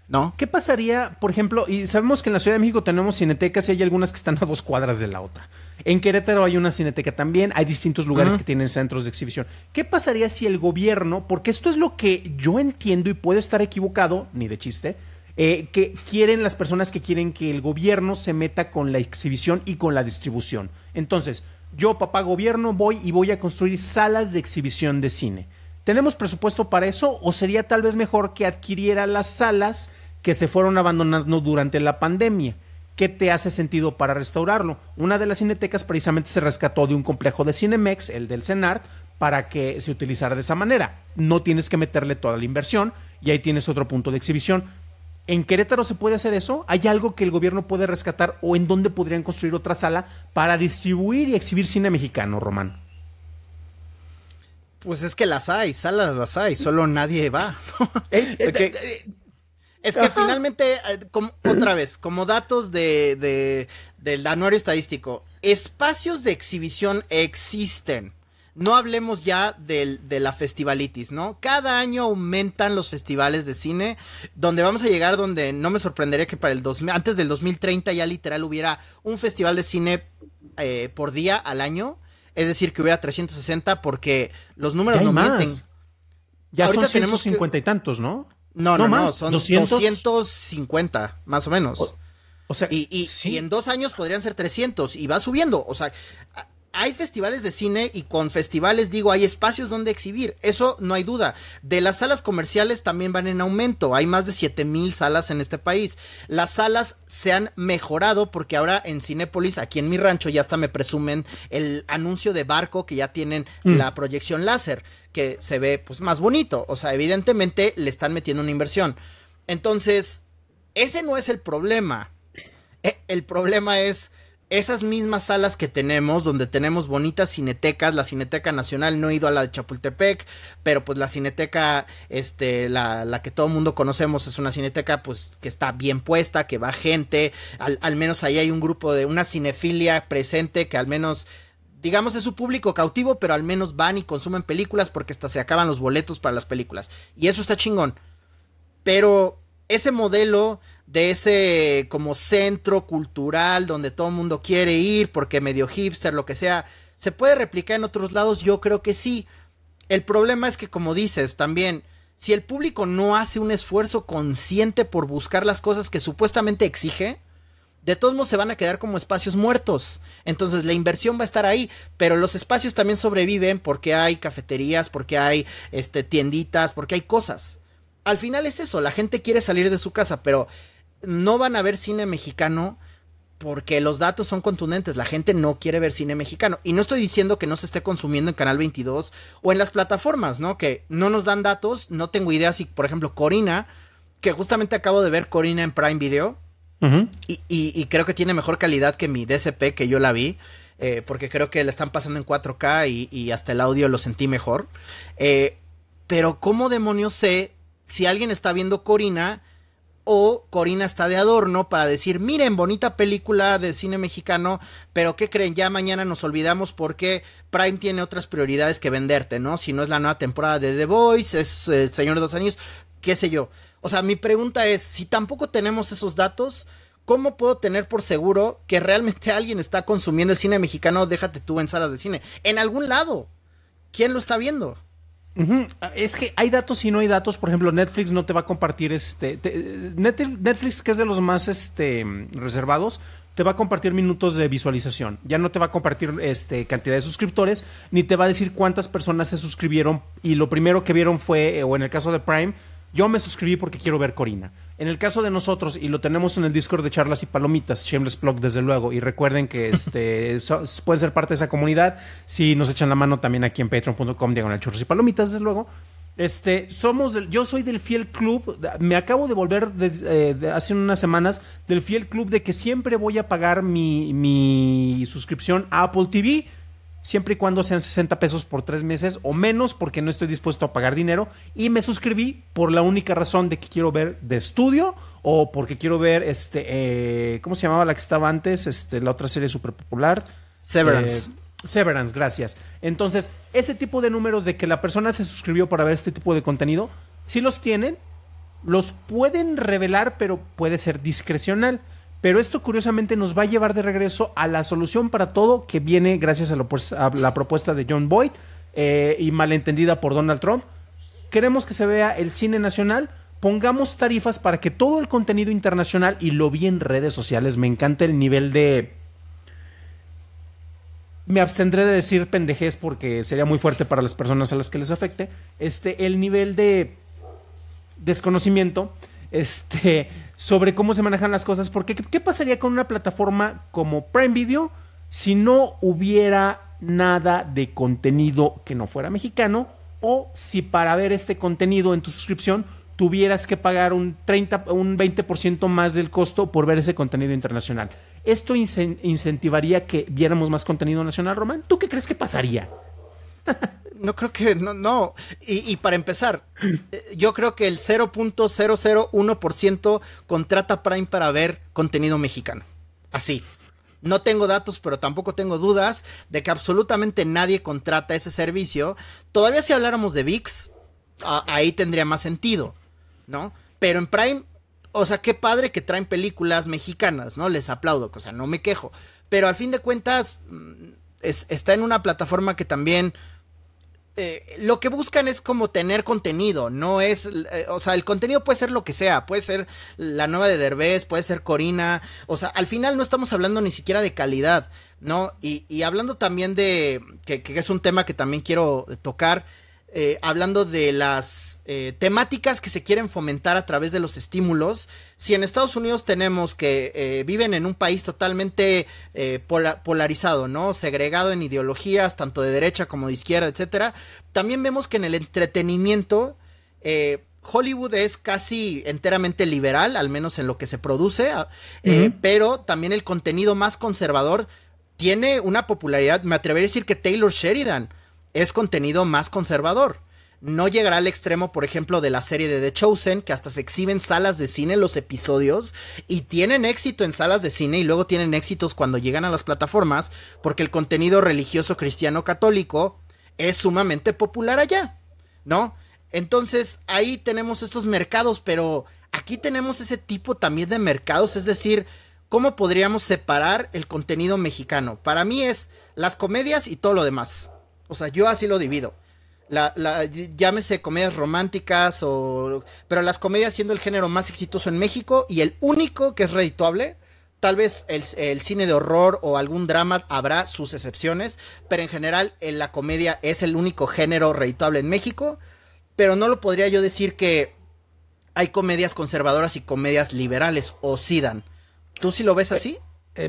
¿no? ¿Qué pasaría, por ejemplo, y sabemos que en la Ciudad de México tenemos cinetecas y hay algunas que están a 2 cuadras de la otra? En Querétaro hay una cineteca también, hay distintos lugares que tienen centros de exhibición. ¿Qué pasaría si el gobierno, porque esto es lo que yo entiendo y puedo estar equivocado, ni de chiste, que quieren las personas que quieren que el gobierno se meta con la exhibición y con la distribución? Entonces, yo, papá gobierno, voy a construir salas de exhibición de cine. ¿Tenemos presupuesto para eso o sería tal vez mejor que adquiriera las salas que se fueron abandonando durante la pandemia? ¿Qué te hace sentido para restaurarlo? Una de las cinetecas precisamente se rescató de un complejo de Cinemex, el del CENART, para que se utilizara de esa manera. No tienes que meterle toda la inversión y ahí tienes otro punto de exhibición. ¿En Querétaro se puede hacer eso? ¿Hay algo que el gobierno puede rescatar o en dónde podrían construir otra sala para distribuir y exhibir cine mexicano, Román? Pues es que las hay, salas las hay, solo nadie va. Es que finalmente, otra vez, como datos del anuario estadístico, espacios de exhibición existen. No hablemos ya de la festivalitis, ¿no? Cada año aumentan los festivales de cine, donde vamos a llegar donde no me sorprendería que para antes del 2030 ya literal hubiera un festival de cine por día al año. Es decir, que hubiera 360 porque los números no mienten. Ya ahorita son 150 y tantos, ¿no? No, son 250, más o menos. O sea, ¿sí? Y en 2 años podrían ser 300 y va subiendo. O sea, hay festivales de cine y con festivales, digo, hay espacios donde exhibir. Eso no hay duda. De las salas comerciales también van en aumento. Hay más de 7,000 salas en este país. Las salas se han mejorado porque ahora en Cinépolis, aquí en mi rancho, ya hasta me presumen el anuncio de Barco que ya tienen la proyección láser, que se ve pues más bonito. O sea, evidentemente le están metiendo una inversión. Entonces, ese no es el problema. El problema es esas mismas salas que tenemos, donde tenemos bonitas cinetecas. La Cineteca Nacional, no he ido a la de Chapultepec, pero pues la cineteca, la que todo mundo conocemos, es una cineteca pues que está bien puesta, que va gente, al menos ahí hay un grupo de una cinefilia presente, que al menos, digamos, es su público cautivo, pero al menos van y consumen películas porque hasta se acaban los boletos para las películas, y eso está chingón. Pero ese modelo de ese como centro cultural donde todo el mundo quiere ir porque medio hipster, lo que sea, ¿se puede replicar en otros lados? Yo creo que sí. El problema es que, como dices, también, si el público no hace un esfuerzo consciente por buscar las cosas que supuestamente exige, de todos modos se van a quedar como espacios muertos. Entonces la inversión va a estar ahí, pero los espacios también sobreviven porque hay cafeterías, porque hay tienditas, porque hay cosas. Al final es eso, la gente quiere salir de su casa, pero no van a ver cine mexicano porque los datos son contundentes. La gente no quiere ver cine mexicano. Y no estoy diciendo que no se esté consumiendo en Canal 22 o en las plataformas, ¿no? Que no nos dan datos. No tengo idea si, por ejemplo, Corina, que justamente acabo de ver Corina en Prime Video, y creo que tiene mejor calidad que mi DCP, que yo la vi, porque creo que la están pasando en 4K y hasta el audio lo sentí mejor. Pero ¿cómo demonios sé si alguien está viendo Corina o Corina está de adorno para decir, miren, bonita película de cine mexicano, pero ¿qué creen? Ya mañana nos olvidamos porque Prime tiene otras prioridades que venderte, ¿no? Si no es la nueva temporada de The Voice, es Señor de los Anillos, qué sé yo. O sea, mi pregunta es, si tampoco tenemos esos datos, ¿cómo puedo tener por seguro que realmente alguien está consumiendo el cine mexicano? Déjate tú en salas de cine. En algún lado. ¿Quién lo está viendo? Es que hay datos y no hay datos. Por ejemplo, Netflix no te va a compartir Netflix, que es de los más reservados, te va a compartir minutos de visualización. Ya no te va a compartir cantidad de suscriptores, ni te va a decir cuántas personas se suscribieron. Y lo primero que vieron fue, o en el caso de Prime, yo me suscribí porque quiero ver Corina. En el caso de nosotros, y lo tenemos en el Discord de Charlas y Palomitas, Shameless Plug desde luego, y recuerden que pueden ser parte de esa comunidad si nos echan la mano también aquí en patreon.com/churros y palomitas, desde luego. Yo soy del fiel club, me acabo de volver hace unas semanas del fiel club de que siempre voy a pagar mi suscripción a Apple TV, siempre y cuando sean 60 pesos por 3 meses o menos, porque no estoy dispuesto a pagar dinero. Y me suscribí por la única razón de que quiero ver de estudio, o porque quiero ver, ¿cómo se llamaba la que estaba antes? La otra serie súper popular. Severance. Severance, gracias. Entonces, ese tipo de números de que la persona se suscribió para ver este tipo de contenido, sí los tienen, los pueden revelar, pero puede ser discrecional. Pero esto curiosamente nos va a llevar de regreso a la solución para todo que viene gracias a la propuesta de John Boyd y malentendida por Donald Trump. Queremos que se vea el cine nacional, pongamos tarifas para que todo el contenido internacional, y lo vi en redes sociales, me encanta el nivel de... Me abstendré de decir pendejez porque sería muy fuerte para las personas a las que les afecte. El nivel de desconocimiento sobre cómo se manejan las cosas, porque ¿qué pasaría con una plataforma como Prime Video si no hubiera nada de contenido que no fuera mexicano, o si para ver este contenido en tu suscripción tuvieras que pagar un 20% más del costo por ver ese contenido internacional? ¿Esto incentivaría que viéramos más contenido nacional, Román? ¿Tú qué crees que pasaría? No creo que, no. Y para empezar, yo creo que el 0.001% contrata Prime para ver contenido mexicano. Así. No tengo datos, pero tampoco tengo dudas de que absolutamente nadie contrata ese servicio. Todavía si habláramos de ViX, ahí tendría más sentido, ¿no? Pero en Prime, o sea, qué padre que traen películas mexicanas, ¿no? Les aplaudo, o sea, no me quejo. Pero al fin de cuentas, está en una plataforma que también... lo que buscan es como tener contenido, no es, o sea, el contenido puede ser lo que sea, puede ser la nueva de Derbez, puede ser Corina, o sea, al final no estamos hablando ni siquiera de calidad, ¿no? Y hablando también de, que es un tema que también quiero tocar, hablando de las temáticas que se quieren fomentar a través de los estímulos. Si en Estados Unidos tenemos que viven en un país totalmente polarizado, ¿no? Segregado en ideologías, tanto de derecha como de izquierda, etcétera. También vemos que en el entretenimiento Hollywood es casi enteramente liberal, al menos en lo que se produce, pero también el contenido más conservador tiene una popularidad. Me atrevería a decir que Taylor Sheridan es contenido más conservador. No llegará al extremo, por ejemplo, de la serie de The Chosen, que hasta se exhiben salas de cine los episodios y tienen éxito en salas de cine y luego tienen éxitos cuando llegan a las plataformas, porque el contenido religioso cristiano católico es sumamente popular allá, ¿no? Entonces ahí tenemos estos mercados, pero aquí tenemos ese tipo también de mercados, es decir, ¿cómo podríamos separar el contenido mexicano? Para mí es las comedias y todo lo demás. O sea, yo así lo divido. Llámese comedias románticas, pero las comedias siendo el género más exitoso en México y el único que es redituable. Tal vez el cine de horror o algún drama habrá sus excepciones, pero en general la comedia es el único género redituable en México. Pero no lo podría yo decir que hay comedias conservadoras y comedias liberales, o sí dan. ¿Tú sí lo ves así?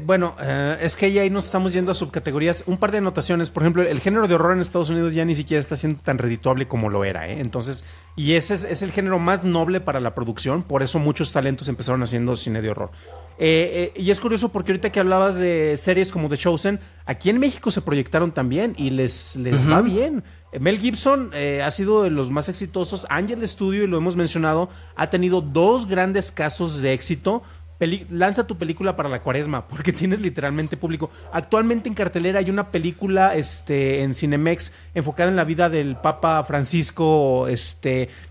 Bueno, es que ya ahí nos estamos yendo a subcategorías. Un par de anotaciones. Por ejemplo, el género de horror en Estados Unidos ya ni siquiera está siendo tan redituable como lo era, ¿eh? Entonces, y ese es el género más noble para la producción. Por eso muchos talentos empezaron haciendo cine de horror. Y es curioso porque ahorita que hablabas de series como The Chosen, aquí en México se proyectaron también y les va bien. Mel Gibson ha sido de los más exitosos. Angel Studio, y lo hemos mencionado, ha tenido 2 grandes casos de éxito. Lanza tu película para la cuaresma, porque tienes literalmente público. Actualmente en cartelera hay una película en Cinemex enfocada en la vida del Papa Francisco.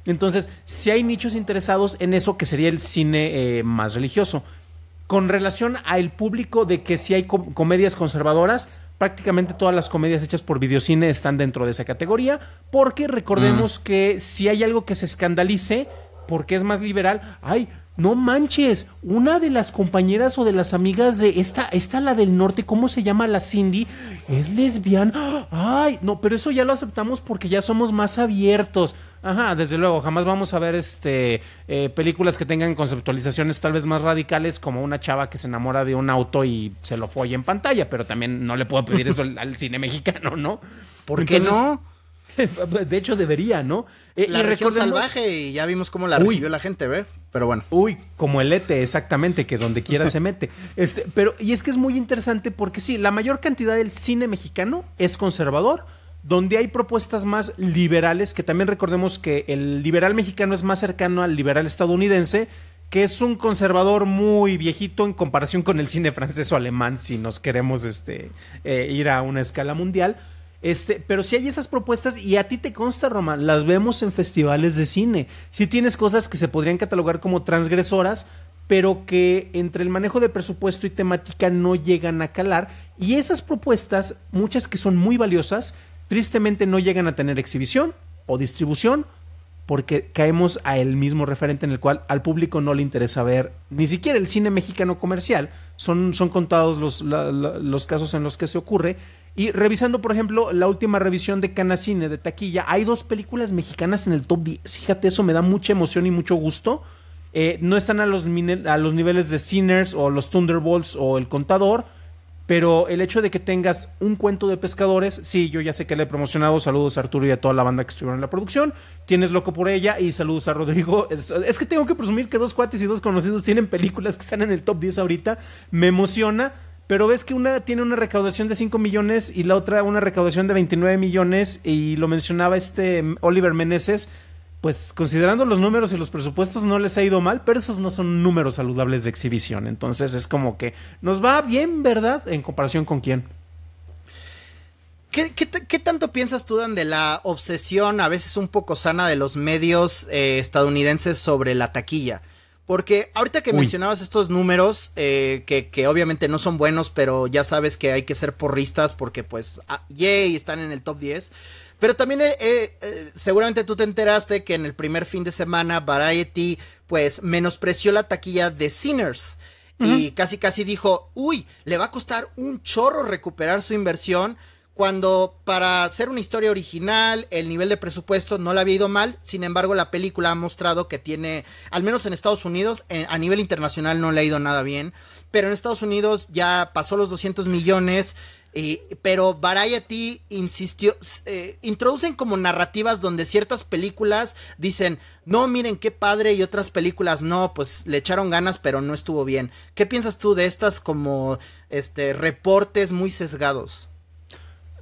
Entonces, si hay nichos interesados en eso, que sería el cine más religioso. Con relación al público de que si hay comedias conservadoras, prácticamente todas las comedias hechas por Videocine están dentro de esa categoría, porque recordemos que si hay algo que se escandalice, porque es más liberal, ¡ay! No manches, una de las compañeras o de las amigas de esta la del norte, ¿cómo se llama? La Cindy, es lesbiana. Ay, no, pero eso ya lo aceptamos porque ya somos más abiertos. Ajá, desde luego, jamás vamos a ver películas que tengan conceptualizaciones tal vez más radicales, como una chava que se enamora de un auto y se lo folla en pantalla, pero también no le puedo pedir eso al cine mexicano, ¿no? ¿Por qué no? De hecho debería, ¿no? La región salvaje, y ya vimos cómo la recibió la gente, ¿ve? Pero bueno. Uy, como el ETE, exactamente, que donde quiera se mete. Y es que es muy interesante porque sí, la mayor cantidad del cine mexicano es conservador, donde hay propuestas más liberales, que también recordemos que el liberal mexicano es más cercano al liberal estadounidense, que es un conservador muy viejito en comparación con el cine francés o alemán, si nos queremos ir a una escala mundial. Pero si hay esas propuestas y a ti te consta, Román, las vemos en festivales de cine. Si tienes cosas que se podrían catalogar como transgresoras, pero que entre el manejo de presupuesto y temática no llegan a calar. Y esas propuestas, muchas que son muy valiosas, tristemente no llegan a tener exhibición o distribución, porque caemos a el mismo referente en el cual al público no le interesa ver ni siquiera el cine mexicano comercial. Son contados los casos en los que se ocurre. Y revisando, por ejemplo, la última revisión de Canacine de taquilla, hay 2 películas mexicanas en el top 10. Fíjate, eso me da mucha emoción y mucho gusto. No están a los niveles de Sinners o los Thunderbolts o El Contador, pero el hecho de que tengas Un Cuento de Pescadores, sí, yo ya sé que le he promocionado, saludos a Arturo y a toda la banda que estuvieron en la producción, tienes Loco por ella y saludos a Rodrigo. Es que tengo que presumir que 2 cuates y 2 conocidos tienen películas que están en el top 10 ahorita, me emociona, pero ves que una tiene una recaudación de 5 millones y la otra una recaudación de 29 millones y lo mencionaba Oliver Meneses. Pues considerando los números y los presupuestos no les ha ido mal, pero esos no son números saludables de exhibición. Entonces es como que nos va bien, ¿verdad? En comparación con quién. ¿Qué tanto piensas tú, Dan, de la obsesión a veces un poco sana de los medios estadounidenses sobre la taquilla? Porque ahorita que mencionabas estos números, que obviamente no son buenos, pero ya sabes que hay que ser porristas porque pues, están en el top 10. Pero también seguramente tú te enteraste que en el primer fin de semana Variety pues menospreció la taquilla de Sinners. Y casi dijo, le va a costar un chorro recuperar su inversión, cuando para hacer una historia original el nivel de presupuesto no le había ido mal. Sin embargo, la película ha mostrado que tiene, al menos en Estados Unidos, a nivel internacional no le ha ido nada bien, pero en Estados Unidos ya pasó los 200 millones. Pero Variety insistió, introducen como narrativas donde ciertas películas dicen, no, miren qué padre, y otras películas, no, pues le echaron ganas, pero no estuvo bien. ¿Qué piensas tú de estas como reportes muy sesgados?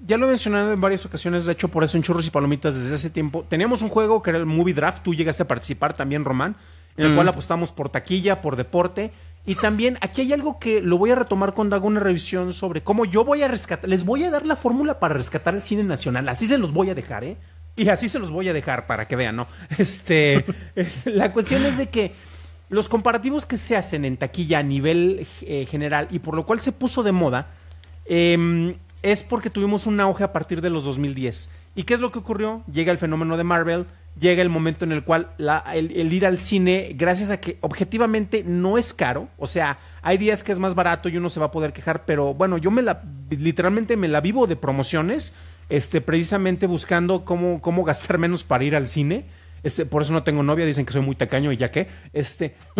Ya lo he mencionado en varias ocasiones, de hecho por eso en Churros y Palomitas desde hace tiempo teníamos un juego que era el Movie Draft, tú llegaste a participar también, Román, en el cual apostamos por taquilla, por deporte. Y también aquí hay algo que lo voy a retomar cuando haga una revisión sobre cómo yo voy a rescatar, les voy a dar la fórmula para rescatar el cine nacional, así se los voy a dejar, y así se los voy a dejar para que vean, ¿no? La cuestión es de que los comparativos que se hacen en taquilla a nivel general y por lo cual se puso de moda, es porque tuvimos un auge a partir de los 2010. ¿Y qué es lo que ocurrió? Llega el fenómeno de Marvel, llega el momento en el cual el ir al cine, gracias a que objetivamente no es caro, o sea, hay días que es más barato y uno se va a poder quejar, pero bueno, yo literalmente me la vivo de promociones, precisamente buscando cómo gastar menos para ir al cine. Por eso no tengo novia, dicen que soy muy tacaño y ya qué.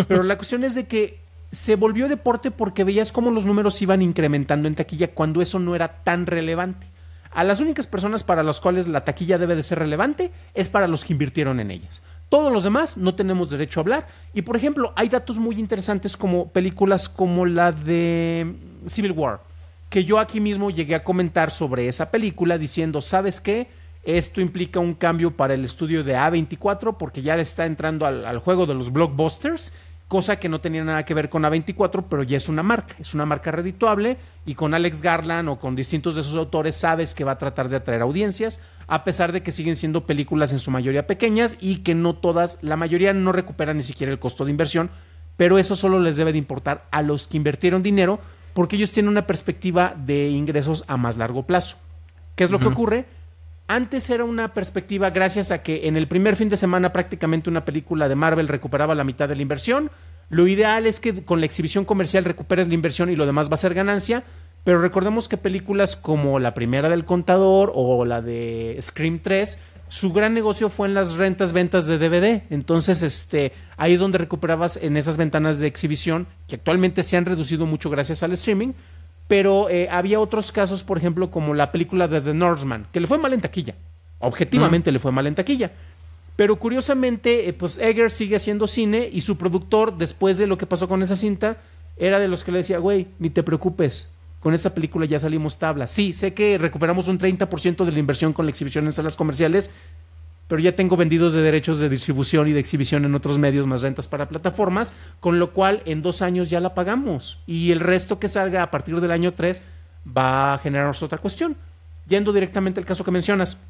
Pero la cuestión es de que se volvió deporte porque veías cómo los números iban incrementando en taquilla cuando eso no era tan relevante. A las únicas personas para las cuales la taquilla debe de ser relevante es para los que invirtieron en ellas. Todos los demás no tenemos derecho a hablar. Y por ejemplo, hay datos muy interesantes como películas como la de Civil War, que yo aquí mismo llegué a comentar sobre esa película diciendo, ¿sabes qué? Esto implica un cambio para el estudio de A24 porque ya le está entrando al juego de los blockbusters, cosa que no tenía nada que ver con A24, pero ya es una marca redituable, y con Alex Garland o con distintos de sus autores sabes que va a tratar de atraer audiencias, a pesar de que siguen siendo películas en su mayoría pequeñas y que no todas, la mayoría no recuperan ni siquiera el costo de inversión, pero eso solo les debe de importar a los que invirtieron dinero, porque ellos tienen una perspectiva de ingresos a más largo plazo. ¿Qué es lo que ocurre? Antes era una perspectiva gracias a que en el primer fin de semana prácticamente una película de Marvel recuperaba la mitad de la inversión. Lo ideal es que con la exhibición comercial recuperes la inversión y lo demás va a ser ganancia, pero recordemos que películas como la primera del Contador o la de Scream 3, su gran negocio fue en las ventas de DVD. Entonces, ahí es donde recuperabas en esas ventanas de exhibición, que actualmente se han reducido mucho gracias al streaming. Pero había otros casos, por ejemplo, como la película de The Northman, que le fue mal en taquilla. Objetivamente le fue mal en taquilla. Pero curiosamente, pues Eggers sigue haciendo cine y su productor, después de lo que pasó con esa cinta, era de los que le decía, güey, ni te preocupes, con esta película ya salimos tabla. Sí, sé que recuperamos un 30% de la inversión con la exhibición en salas comerciales, pero ya tengo vendidos de derechos de distribución y de exhibición en otros medios, más rentas para plataformas, con lo cual en 2 años ya la pagamos. Y el resto que salga a partir del año 3 va a generarnos otra cuestión. Yendo directamente al caso que mencionas,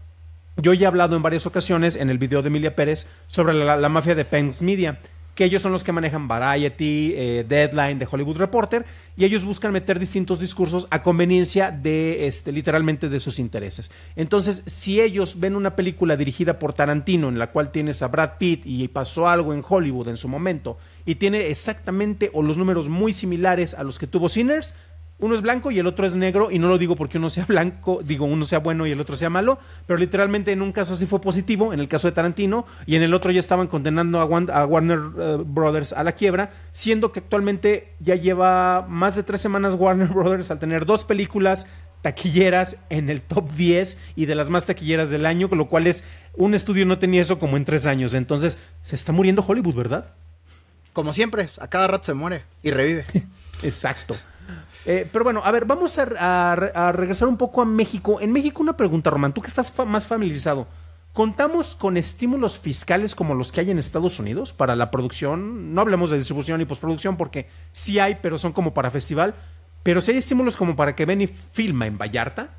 yo ya he hablado en varias ocasiones en el video de Emilia Pérez sobre la mafia de Penn Media, que ellos son los que manejan Variety, Deadline, The Hollywood Reporter, y ellos buscan meter distintos discursos a conveniencia de, literalmente, de sus intereses. Entonces, si ellos ven una película dirigida por Tarantino, en la cual tienes a Brad Pitt y pasó algo en Hollywood en su momento, y tiene exactamente o los números muy similares a los que tuvo Sinners, uno es blanco y el otro es negro, y no lo digo porque uno sea blanco, digo uno sea bueno y el otro sea malo, pero literalmente en un caso sí fue positivo, en el caso de Tarantino, y en el otro ya estaban condenando a Warner Brothers a la quiebra, siendo que actualmente ya lleva más de 3 semanas Warner Brothers al tener 2 películas taquilleras en el top 10 y de las más taquilleras del año, con lo cual un estudio no tenía eso como en 3 años. Entonces se está muriendo Hollywood, ¿verdad? Como siempre, a cada rato se muere y revive. Exacto. Pero bueno, a ver, vamos a regresar un poco a México. En México, una pregunta, Román, tú que estás más familiarizado. ¿Contamos con estímulos fiscales como los que hay en Estados Unidos para la producción? No hablemos de distribución y postproducción porque sí hay, pero son como para festival. Pero sí hay estímulos como para que ven y filma en Vallarta.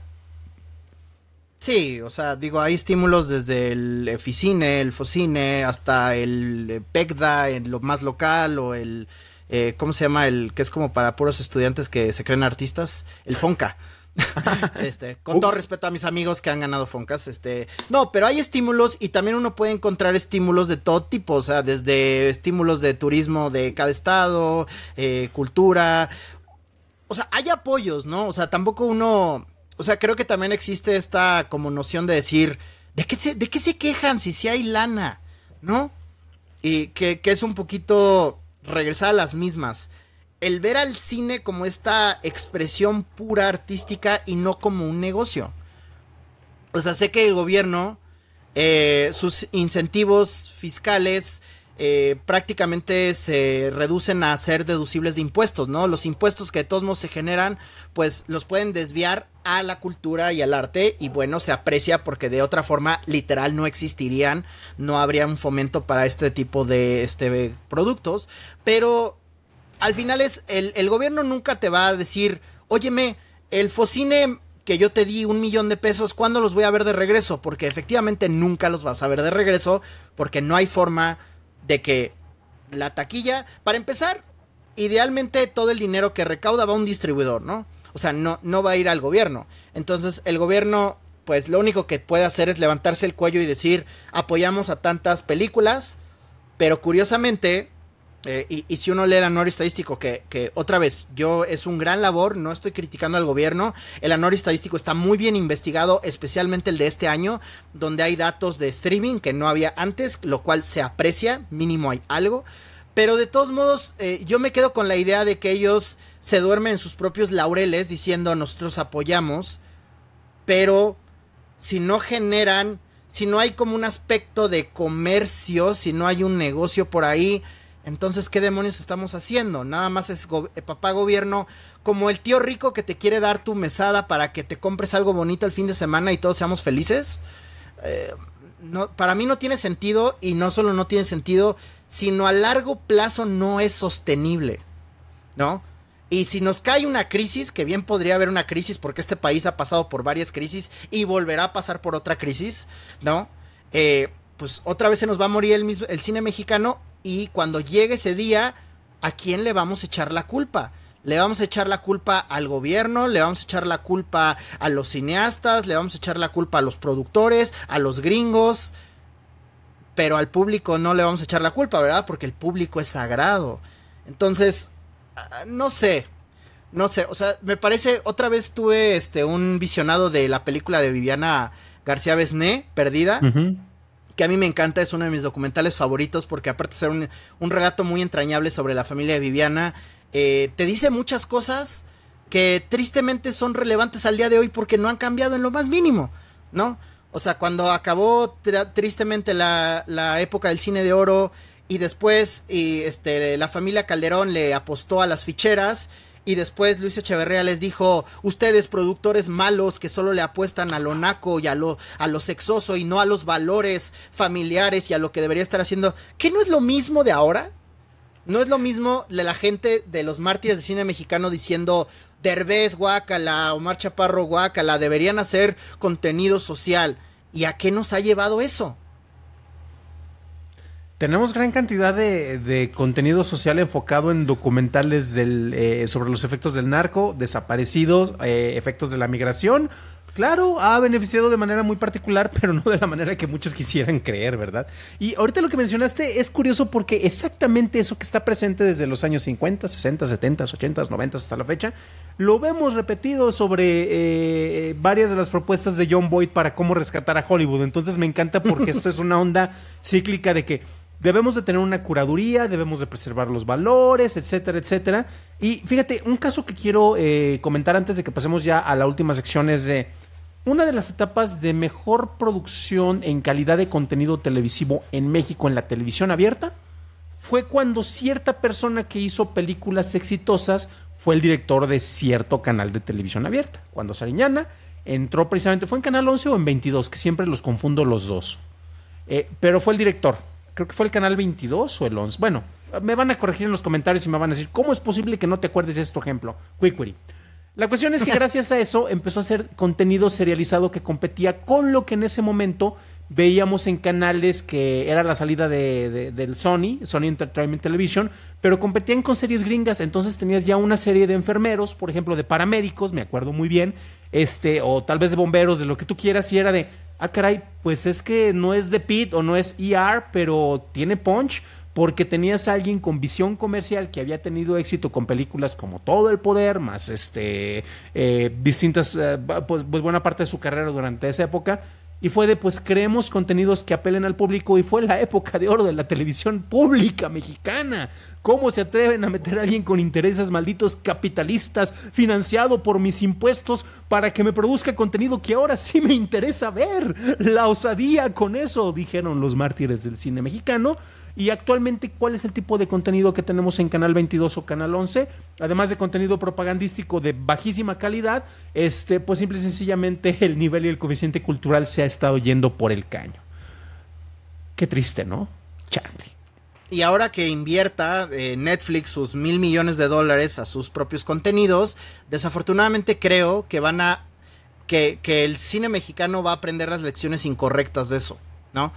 Sí, o sea, digo, hay estímulos desde el Eficine, el Focine, hasta el PECDA, en lo más local, o el... ¿cómo se llama? El que es como para puros estudiantes que se creen artistas, el Fonca. Con todo respeto a mis amigos que han ganado Foncas, no, pero hay estímulos y también uno puede encontrar estímulos de todo tipo, o sea, desde estímulos de turismo de cada estado, cultura, o sea, hay apoyos, ¿no? O sea, tampoco uno, o sea, creo que también existe esta como noción de decir, ¿de qué se quejan si sí hay lana? ¿No? Y que es un poquito regresar a las mismas. El ver al cine como esta expresión pura artística y no como un negocio. O sea, sé que el gobierno, sus incentivos fiscales prácticamente se reducen a ser deducibles de impuestos, ¿no? Los impuestos que de todos modos se generan, pues los pueden desviar a la cultura y al arte, y bueno, se aprecia porque de otra forma literal no existirían, no habría un fomento para este tipo de productos, pero al final el gobierno nunca te va a decir, óyeme, el Focine que yo te di $1,000,000 de pesos, ¿cuándo los voy a ver de regreso? Porque efectivamente nunca los vas a ver de regreso, porque no hay forma de que la taquilla, para empezar, idealmente todo el dinero que recauda va a un distribuidor, ¿no? O sea, no va a ir al gobierno. Entonces el gobierno, pues lo único que puede hacer es levantarse el cuello y decir, apoyamos a tantas películas, pero curiosamente, y si uno lee el anuario estadístico, que otra vez, es un gran labor, no estoy criticando al gobierno, el anuario estadístico está muy bien investigado, especialmente el de este año, donde hay datos de streaming que no había antes, lo cual se aprecia, mínimo hay algo, pero de todos modos, yo me quedo con la idea de que ellos se duermen en sus propios laureles diciendo nosotros apoyamos, pero si no generan, si no hay como un aspecto de comercio, si no hay un negocio por ahí, entonces ¿qué demonios estamos haciendo? Nada más es papá gobierno, como el tío rico que te quiere dar tu mesada para que te compres algo bonito el fin de semana y todos seamos felices. No, para mí no tiene sentido, y no solo no tiene sentido, sino a largo plazo no es sostenible, ¿no? Y si nos cae una crisis, que bien podría haber una crisis porque este país ha pasado por varias crisis y volverá a pasar por otra crisis, ¿no? Pues otra vez se nos va a morir el cine mexicano, y cuando llegue ese día, ¿a quién le vamos a echar la culpa? Le vamos a echar la culpa al gobierno, le vamos a echar la culpa a los cineastas, le vamos a echar la culpa a los productores, a los gringos, pero al público no le vamos a echar la culpa, ¿verdad? Porque el público es sagrado. Entonces, no sé, o sea, me parece, otra vez tuve un visionado de la película de Viviana García Besné, Perdida, que a mí me encanta, es uno de mis documentales favoritos, porque aparte de ser un relato muy entrañable sobre la familia de Viviana, te dice muchas cosas que tristemente son relevantes al día de hoy porque no han cambiado en lo más mínimo, ¿no? O sea, cuando acabó tristemente la época del cine de oro, y después la familia Calderón le apostó a las ficheras, y después Luis Echeverría les dijo, ustedes productores malos que solo le apuestan a lo naco y a lo sexoso y no a los valores familiares y a lo que debería estar haciendo, ¿qué no es lo mismo de ahora? No es lo mismo de la gente de los mártires de cine mexicano diciendo Derbez, guácala, Omar Chaparro, guácala, deberían hacer contenido social. ¿Y a qué nos ha llevado eso? Tenemos gran cantidad de contenido social enfocado en documentales sobre los efectos del narco, desaparecidos, efectos de la migración. Claro, ha beneficiado de manera muy particular, pero no de la manera que muchos quisieran creer, ¿verdad? Y ahorita lo que mencionaste es curioso porque exactamente eso que está presente desde los años 50, 60, 70, 80, 90 hasta la fecha, lo vemos repetido sobre varias de las propuestas de Jon Voight para cómo rescatar a Hollywood. Entonces me encanta porque esto es una onda cíclica de que debemos de tener una curaduría, debemos de preservar los valores, etcétera, etcétera. Y fíjate, un caso que quiero comentar antes de que pasemos ya a la última sección es de una de las etapas de mejor producción en calidad de contenido televisivo en México en la televisión abierta fue cuando cierta persona que hizo películas exitosas fue el director de cierto canal de televisión abierta. Cuando Sariñana entró precisamente, ¿fue en Canal 11 o en 22? Que siempre los confundo los dos. Pero fue el director. Creo que fue el Canal 22 o el 11. Bueno, me van a corregir en los comentarios y me van a decir, ¿cómo es posible que no te acuerdes de este ejemplo? Quick. La cuestión es que gracias a eso empezó a hacer contenido serializado que competía con lo que en ese momento veíamos en canales que era la salida del Sony Entertainment Television, pero competían con series gringas. Entonces tenías ya una serie de enfermeros, por ejemplo, de paramédicos, me acuerdo muy bien, o tal vez de bomberos, de lo que tú quieras, y era de, caray, pues es que no es de PIT o no es ER, pero tiene punch, porque tenías a alguien con visión comercial que había tenido éxito con películas como Todo el Poder, más distintas, pues buena parte de su carrera durante esa época. Y fue de, pues creemos contenidos que apelen al público, y fue la época de oro de la televisión pública mexicana. ¿Cómo se atreven a meter a alguien con intereses malditos capitalistas financiado por mis impuestos para que me produzca contenido que ahora sí me interesa ver? La osadía con eso, dijeron los mártires del cine mexicano. Y actualmente, ¿cuál es el tipo de contenido que tenemos en Canal 22 o Canal 11? Además de contenido propagandístico de bajísima calidad, pues simple y sencillamente el nivel y el coeficiente cultural se ha estado yendo por el caño. Qué triste, ¿no? Chale. Y ahora que invierta Netflix sus $1,000 millones a sus propios contenidos, desafortunadamente creo que que el cine mexicano va a aprender las lecciones incorrectas de eso, ¿no?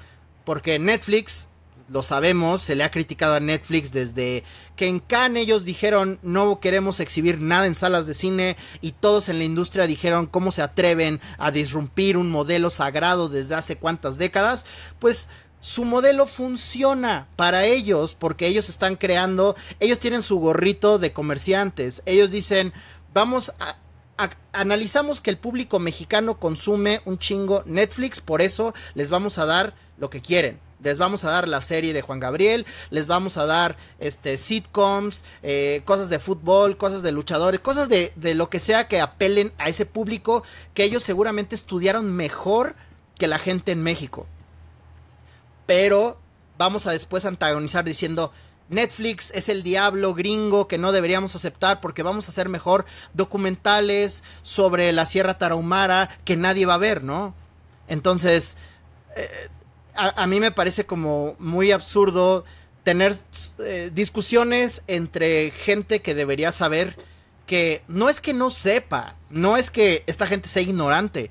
Porque Netflix, lo sabemos, se le ha criticado a Netflix desde que en Cannes ellos dijeron no queremos exhibir nada en salas de cine, y todos en la industria dijeron cómo se atreven a disrumpir un modelo sagrado desde hace cuántas décadas. Pues su modelo funciona para ellos porque ellos están creando, ellos tienen su gorrito de comerciantes, ellos dicen analizamos que el público mexicano consume un chingo Netflix, por eso les vamos a dar lo que quieren. Les vamos a dar la serie de Juan Gabriel, les vamos a dar sitcoms, cosas de fútbol, cosas de luchadores, cosas de lo que sea que apelen a ese público que ellos seguramente estudiaron mejor que la gente en México. Pero vamos a después antagonizar diciendo Netflix es el diablo gringo que no deberíamos aceptar porque vamos a hacer mejor documentales sobre la Sierra Tarahumara que nadie va a ver, ¿no? Entonces a mí me parece como muy absurdo tener discusiones entre gente que debería saber, que no es que no sepa, no es que esta gente sea ignorante,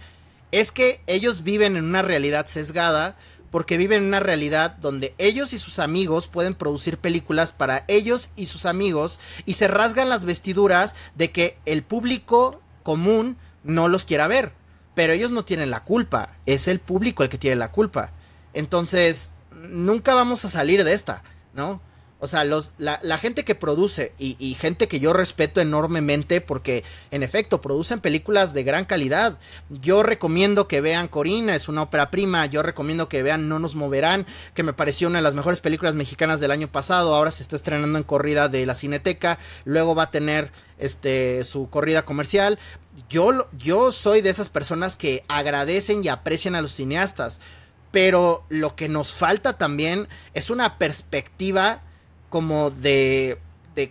es que ellos viven en una realidad sesgada, porque viven en una realidad donde ellos y sus amigos pueden producir películas para ellos y sus amigos, y se rasgan las vestiduras de que el público común no los quiera ver, pero ellos no tienen la culpa, es el público el que tiene la culpa. Entonces, nunca vamos a salir de esta, ¿no? O sea, la gente que produce y gente que yo respeto enormemente porque, en efecto, producen películas de gran calidad. Yo recomiendo que vean Corina, es una ópera prima. Yo recomiendo que vean No nos moverán, que me pareció una de las mejores películas mexicanas del año pasado. Ahora se está estrenando en corrida de la Cineteca. Luego va a tener su corrida comercial. Yo soy de esas personas que agradecen y aprecian a los cineastas. Pero lo que nos falta también es una perspectiva como de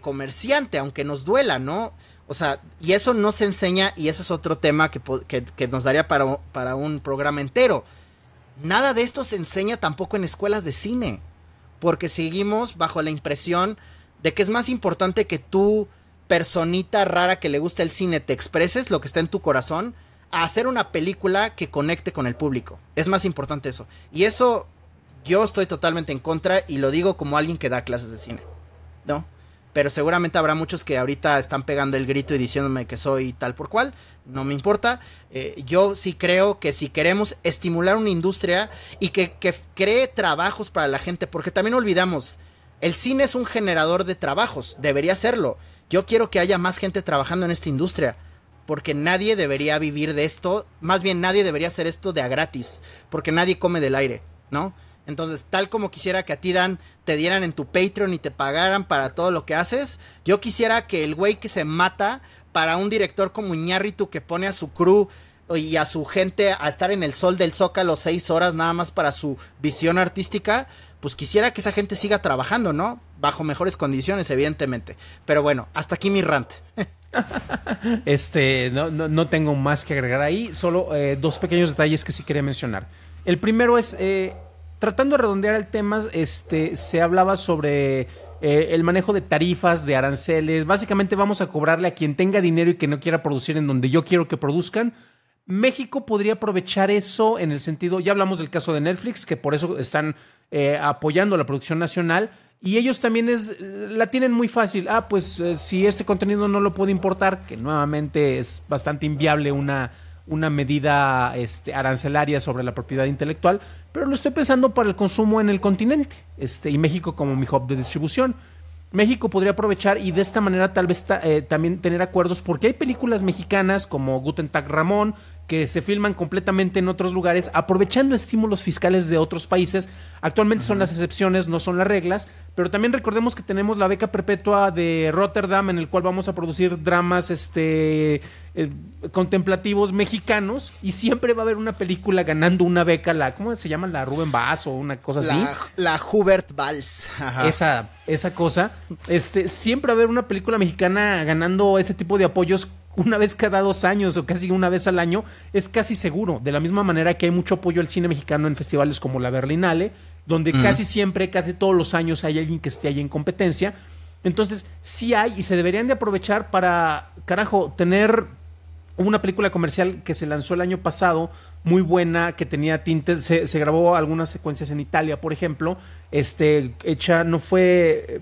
comerciante, aunque nos duela, ¿no? O sea, y eso no se enseña, y ese es otro tema que nos daría para un programa entero. Nada de esto se enseña tampoco en escuelas de cine, porque seguimos bajo la impresión de que es más importante que tú, personita rara que le gusta el cine, te expreses lo que está en tu corazón, a hacer una película que conecte con el público. Es más importante eso. Y eso yo estoy totalmente en contra, y lo digo como alguien que da clases de cine, ¿no? Pero seguramente habrá muchos que ahorita están pegando el grito y diciéndome que soy tal por cual. No me importa. Yo sí creo que si queremos estimular una industria y que cree trabajos para la gente, porque también olvidamos, el cine es un generador de trabajos, debería serlo. Yo quiero que haya más gente trabajando en esta industria, porque nadie debería vivir de esto, más bien nadie debería hacer esto de a gratis, porque nadie come del aire, ¿no? Entonces, tal como quisiera que a ti, Dan, te dieran en tu Patreon y te pagaran para todo lo que haces, yo quisiera que el güey que se mata para un director como Iñárritu, que pone a su crew y a su gente a estar en el sol del Zócalo 6 horas nada más para su visión artística, pues quisiera que esa gente siga trabajando, ¿no? Bajo mejores condiciones, evidentemente. Pero bueno, hasta aquí mi rant. No tengo más que agregar ahí, solo dos pequeños detalles que sí quería mencionar. El primero es... tratando de redondear el tema, se hablaba sobre el manejo de tarifas, de aranceles. Básicamente vamos a cobrarle a quien tenga dinero y que no quiera producir en donde yo quiero que produzcan. México podría aprovechar eso en el sentido, ya hablamos del caso de Netflix, que por eso están apoyando la producción nacional, y ellos también la tienen muy fácil. Si este contenido no lo puedo importar, que nuevamente es bastante inviable una medida arancelaria sobre la propiedad intelectual, pero lo estoy pensando para el consumo en el continente, y México como mi hub de distribución. México podría aprovechar y de esta manera tal vez también tener acuerdos, porque hay películas mexicanas como Guten Tag Ramón que se filman completamente en otros lugares, aprovechando estímulos fiscales de otros países. Actualmente son las excepciones, no son las reglas, pero también recordemos que tenemos la beca perpetua de Rotterdam, en el cual vamos a producir dramas contemplativos mexicanos, y siempre va a haber una película ganando una beca, ¿cómo se llama? La Rubén Bass o una cosa así. La Hubert Valls. Esa cosa. Siempre va a haber una película mexicana ganando ese tipo de apoyos una vez cada 2 años o casi una vez al año, es casi seguro. De la misma manera que hay mucho apoyo al cine mexicano en festivales como la Berlinale, donde casi siempre, casi todos los años hay alguien que esté ahí en competencia. Entonces, sí hay, y se deberían de aprovechar para, carajo, tener una película comercial que se lanzó el año pasado, muy buena, que tenía tintes, se grabó algunas secuencias en Italia, por ejemplo, hecha, no fue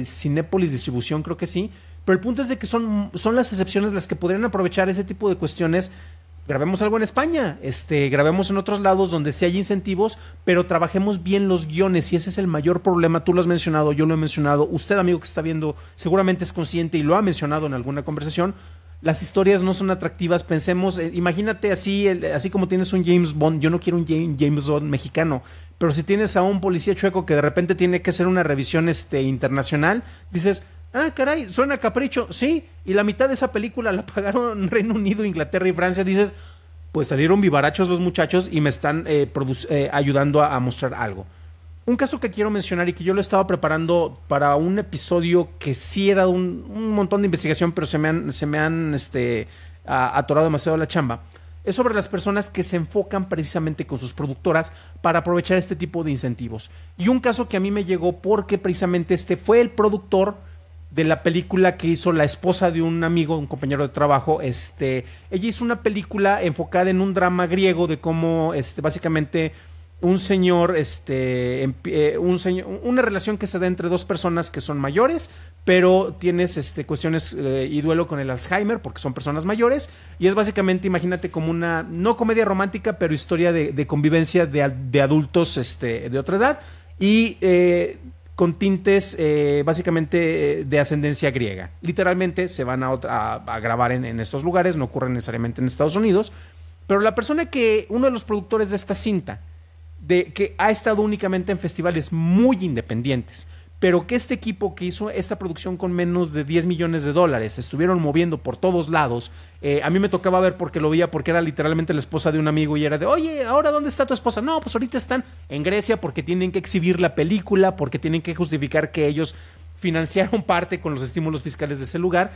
Cinépolis Distribución, creo que sí, pero el punto es de que son las excepciones las que podrían aprovechar ese tipo de cuestiones. Grabemos algo en España, grabemos en otros lados donde sí hay incentivos, pero trabajemos bien los guiones, y ese es el mayor problema. Tú lo has mencionado, yo lo he mencionado, usted, amigo que está viendo, seguramente es consciente y lo ha mencionado en alguna conversación. Las historias no son atractivas. Pensemos, imagínate así como tienes un James Bond. Yo no quiero un James Bond mexicano, pero si tienes a un policía chueco que de repente tiene que hacer una revisión internacional, dices, caray, suena a capricho, sí, y la mitad de esa película la pagaron Reino Unido, Inglaterra y Francia. Dices, pues salieron vivarachos los muchachos y me están ayudando a mostrar algo. Un caso que quiero mencionar y que yo lo estaba preparando para un episodio que sí he dado un montón de investigación, pero se me han atorado demasiado la chamba, es sobre las personas que se enfocan precisamente con sus productoras para aprovechar este tipo de incentivos. Y un caso que a mí me llegó porque precisamente fue el productor de la película que hizo la esposa de un amigo, un compañero de trabajo. Ella hizo una película enfocada en un drama griego de cómo básicamente un señor, una relación que se da entre dos personas que son mayores, pero tienes cuestiones y duelo con el Alzheimer porque son personas mayores, y es básicamente, imagínate, como una, no comedia romántica, pero historia de convivencia de adultos de otra edad, y con tintes básicamente de ascendencia griega. Literalmente se van a grabar en estos lugares, no ocurre necesariamente en Estados Unidos, pero uno de los productores de esta cinta, que ha estado únicamente en festivales muy independientes, pero que este equipo que hizo esta producción con menos de $10 millones estuvieron moviendo por todos lados. A mí me tocaba ver porque lo veía, porque era literalmente la esposa de un amigo y era de, oye, ¿ahora dónde está tu esposa? No, pues ahorita están en Grecia porque tienen que exhibir la película, porque tienen que justificar que ellos financiaron parte con los estímulos fiscales de ese lugar.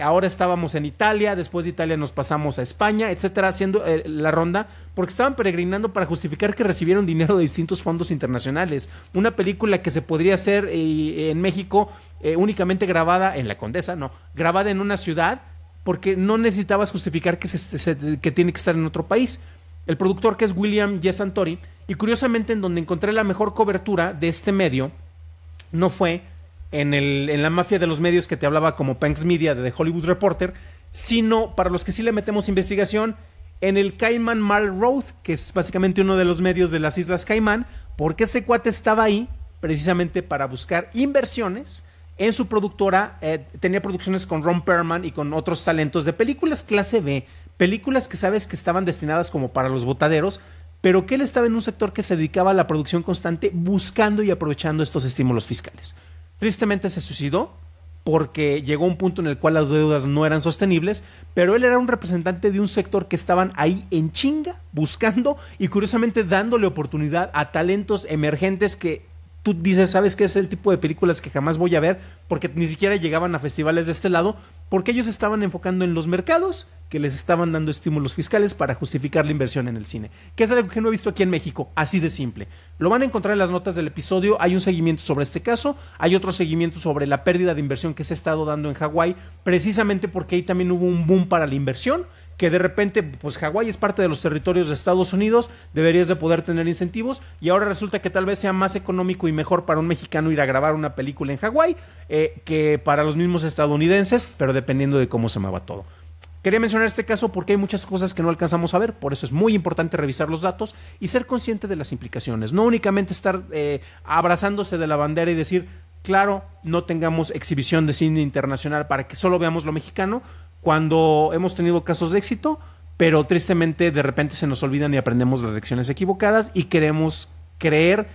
Ahora estábamos en Italia, después de Italia nos pasamos a España, etcétera, haciendo la ronda, porque estaban peregrinando para justificar que recibieron dinero de distintos fondos internacionales. Una película que se podría hacer en México, únicamente grabada en La Condesa, no, grabada en una ciudad, porque no necesitabas justificar que tiene que estar en otro país. El productor, que es William G. Santori, y curiosamente en donde encontré la mejor cobertura de este medio, no fue en la mafia de los medios que te hablaba como Panks Media de The Hollywood Reporter, sino para los que sí le metemos investigación, en el Cayman Marl Road, que es básicamente uno de los medios de las Islas Caimán, porque este cuate estaba ahí precisamente para buscar inversiones en su productora. Tenía producciones con Ron Perlman y con otros talentos de películas clase B, películas que sabes que estaban destinadas como para los botaderos, pero que él estaba en un sector que se dedicaba a la producción constante, buscando y aprovechando estos estímulos fiscales. Tristemente se suicidó porque llegó un punto en el cual las deudas no eran sostenibles, pero él era un representante de un sector que estaban ahí en chinga, buscando y curiosamente dándole oportunidad a talentos emergentes que tú dices, ¿sabes qué es el tipo de películas que jamás voy a ver? Porque ni siquiera llegaban a festivales de este lado, porque ellos estaban enfocando en los mercados que les estaban dando estímulos fiscales para justificar la inversión en el cine, que es algo que no he visto aquí en México, así de simple. Lo van a encontrar en las notas del episodio, hay un seguimiento sobre este caso, hay otro seguimiento sobre la pérdida de inversión que se ha estado dando en Hawái, precisamente porque ahí también hubo un boom para la inversión, que de repente, pues Hawái es parte de los territorios de Estados Unidos, deberías de poder tener incentivos, y ahora resulta que tal vez sea más económico y mejor para un mexicano ir a grabar una película en Hawái que para los mismos estadounidenses, pero dependiendo de cómo se mueva todo. Quería mencionar este caso porque hay muchas cosas que no alcanzamos a ver, por eso es muy importante revisar los datos y ser consciente de las implicaciones, no únicamente estar abrazándose de la bandera y decir, claro, no tengamos exhibición de cine internacional para que solo veamos lo mexicano, cuando hemos tenido casos de éxito, pero tristemente de repente se nos olvidan y aprendemos las lecciones equivocadas y queremos creer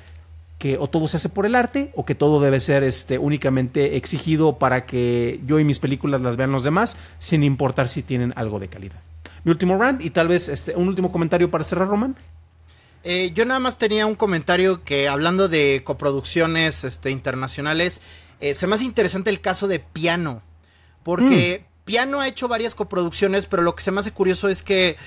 que o todo se hace por el arte o que todo debe ser únicamente exigido para que yo y mis películas las vean los demás, sin importar si tienen algo de calidad. Mi último rant y tal vez un último comentario para cerrar, Román. Yo nada más tenía un comentario que, hablando de coproducciones internacionales, se me hace interesante el caso de Piano, porque Piano ha hecho varias coproducciones, pero lo que se me hace curioso es que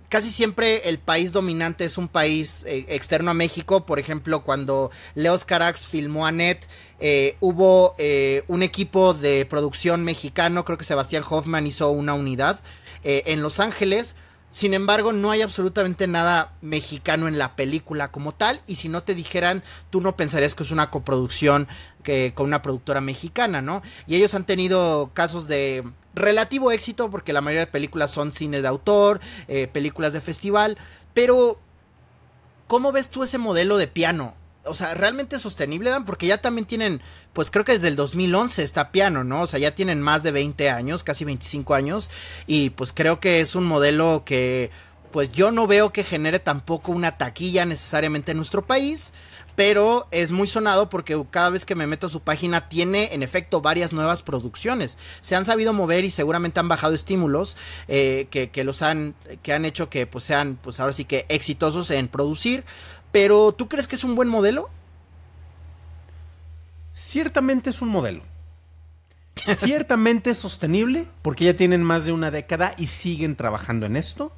casi siempre el país dominante es un país externo a México. Por ejemplo, cuando Leos Carax filmó Annette, hubo un equipo de producción mexicano, creo que Sebastián Hoffman hizo una unidad en Los Ángeles. Sin embargo, no hay absolutamente nada mexicano en la película como tal, y si no te dijeran, tú no pensarías que es una coproducción con una productora mexicana, ¿no? Y ellos han tenido casos de relativo éxito, porque la mayoría de películas son cine de autor, películas de festival, pero ¿cómo ves tú ese modelo de Piano? O sea, ¿realmente es sostenible, Dan? Porque ya también tienen, pues creo que desde el 2011 está Piano, ¿no? O sea, ya tienen más de 20 años, casi 25 años, y pues creo que es un modelo que, pues yo no veo que genere tampoco una taquilla necesariamente en nuestro país, pero es muy sonado porque cada vez que me meto a su página tiene en efecto varias nuevas producciones. Se han sabido mover y seguramente han bajado estímulos que han hecho que pues sean, pues ahora sí que exitosos en producir. Pero ¿tú crees que es un buen modelo? Ciertamente es un modelo. Ciertamente es sostenible porque ya tienen más de una década y siguen trabajando en esto.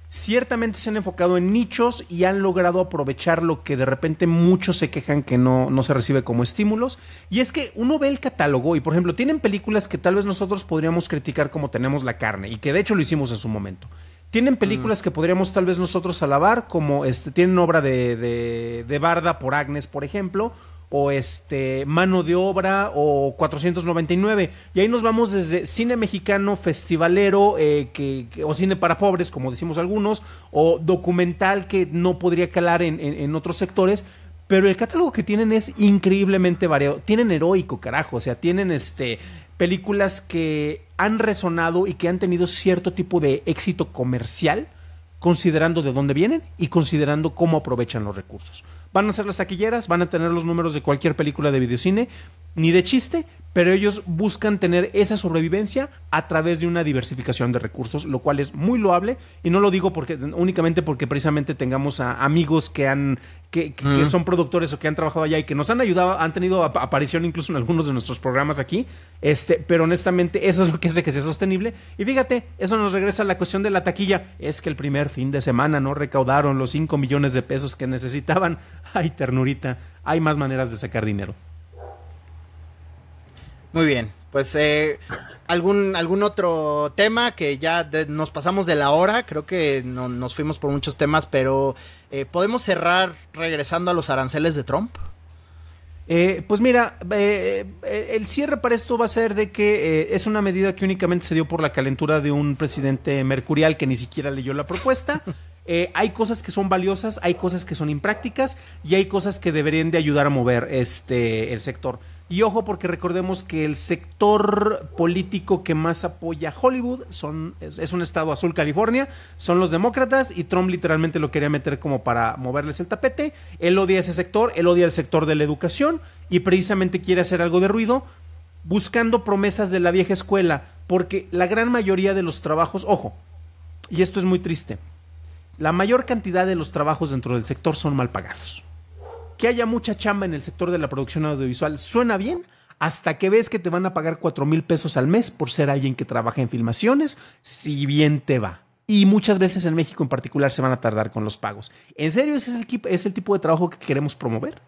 Ciertamente se han enfocado en nichos y han logrado aprovechar lo que de repente muchos se quejan que no se recibe como estímulos. Y es que uno ve el catálogo y, por ejemplo, tienen películas que tal vez nosotros podríamos criticar como Tenemos la carne, y que de hecho lo hicimos en su momento. Tienen películas que podríamos tal vez nosotros alabar, como tienen obra de Barda por Agnes, por ejemplo, o Mano de Obra, o 499. Y ahí nos vamos desde cine mexicano festivalero, o cine para pobres, como decimos algunos, o documental que no podría calar en otros sectores. Pero el catálogo que tienen es increíblemente variado. Tienen Heroico, carajo. O sea, tienen películas que han resonado y que han tenido cierto tipo de éxito comercial, considerando de dónde vienen y considerando cómo aprovechan los recursos. Van a ser las taquilleras, van a tener los números de cualquier película de videocine, ni de chiste, pero ellos buscan tener esa sobrevivencia a través de una diversificación de recursos, lo cual es muy loable, y no lo digo únicamente porque precisamente tengamos a amigos que son productores o que han trabajado allá y que nos han ayudado, han tenido aparición incluso en algunos de nuestros programas aquí, pero honestamente eso es lo que hace que sea sostenible. Y fíjate, eso nos regresa a la cuestión de la taquilla. Es que el primer fin de semana no recaudaron los 5 millones de pesos que necesitaban. Ay, ternurita, hay más maneras de sacar dinero. Muy bien, pues algún otro tema que ya nos pasamos de la hora, creo que nos fuimos por muchos temas, pero ¿podemos cerrar regresando a los aranceles de Trump? Pues mira, el cierre para esto va a ser de que es una medida que únicamente se dio por la calentura de un presidente mercurial que ni siquiera leyó la propuesta. Hay cosas que son valiosas, hay cosas que son imprácticas y hay cosas que deberían de ayudar a mover el sector. Y ojo, porque recordemos que el sector político que más apoya a Hollywood es un estado azul, California, son los demócratas, y Trump literalmente lo quería meter como para moverles el tapete. Él odia ese sector, él odia el sector de la educación y precisamente quiere hacer algo de ruido buscando promesas de la vieja escuela, porque la gran mayoría de los trabajos, ojo, y esto es muy triste, la mayor cantidad de los trabajos dentro del sector son mal pagados. Que haya mucha chamba en el sector de la producción audiovisual suena bien hasta que ves que te van a pagar 4,000 pesos al mes por ser alguien que trabaja en filmaciones, si bien te va. Y muchas veces en México en particular se van a tardar con los pagos. ¿En serio ese es el tipo de trabajo que queremos promover?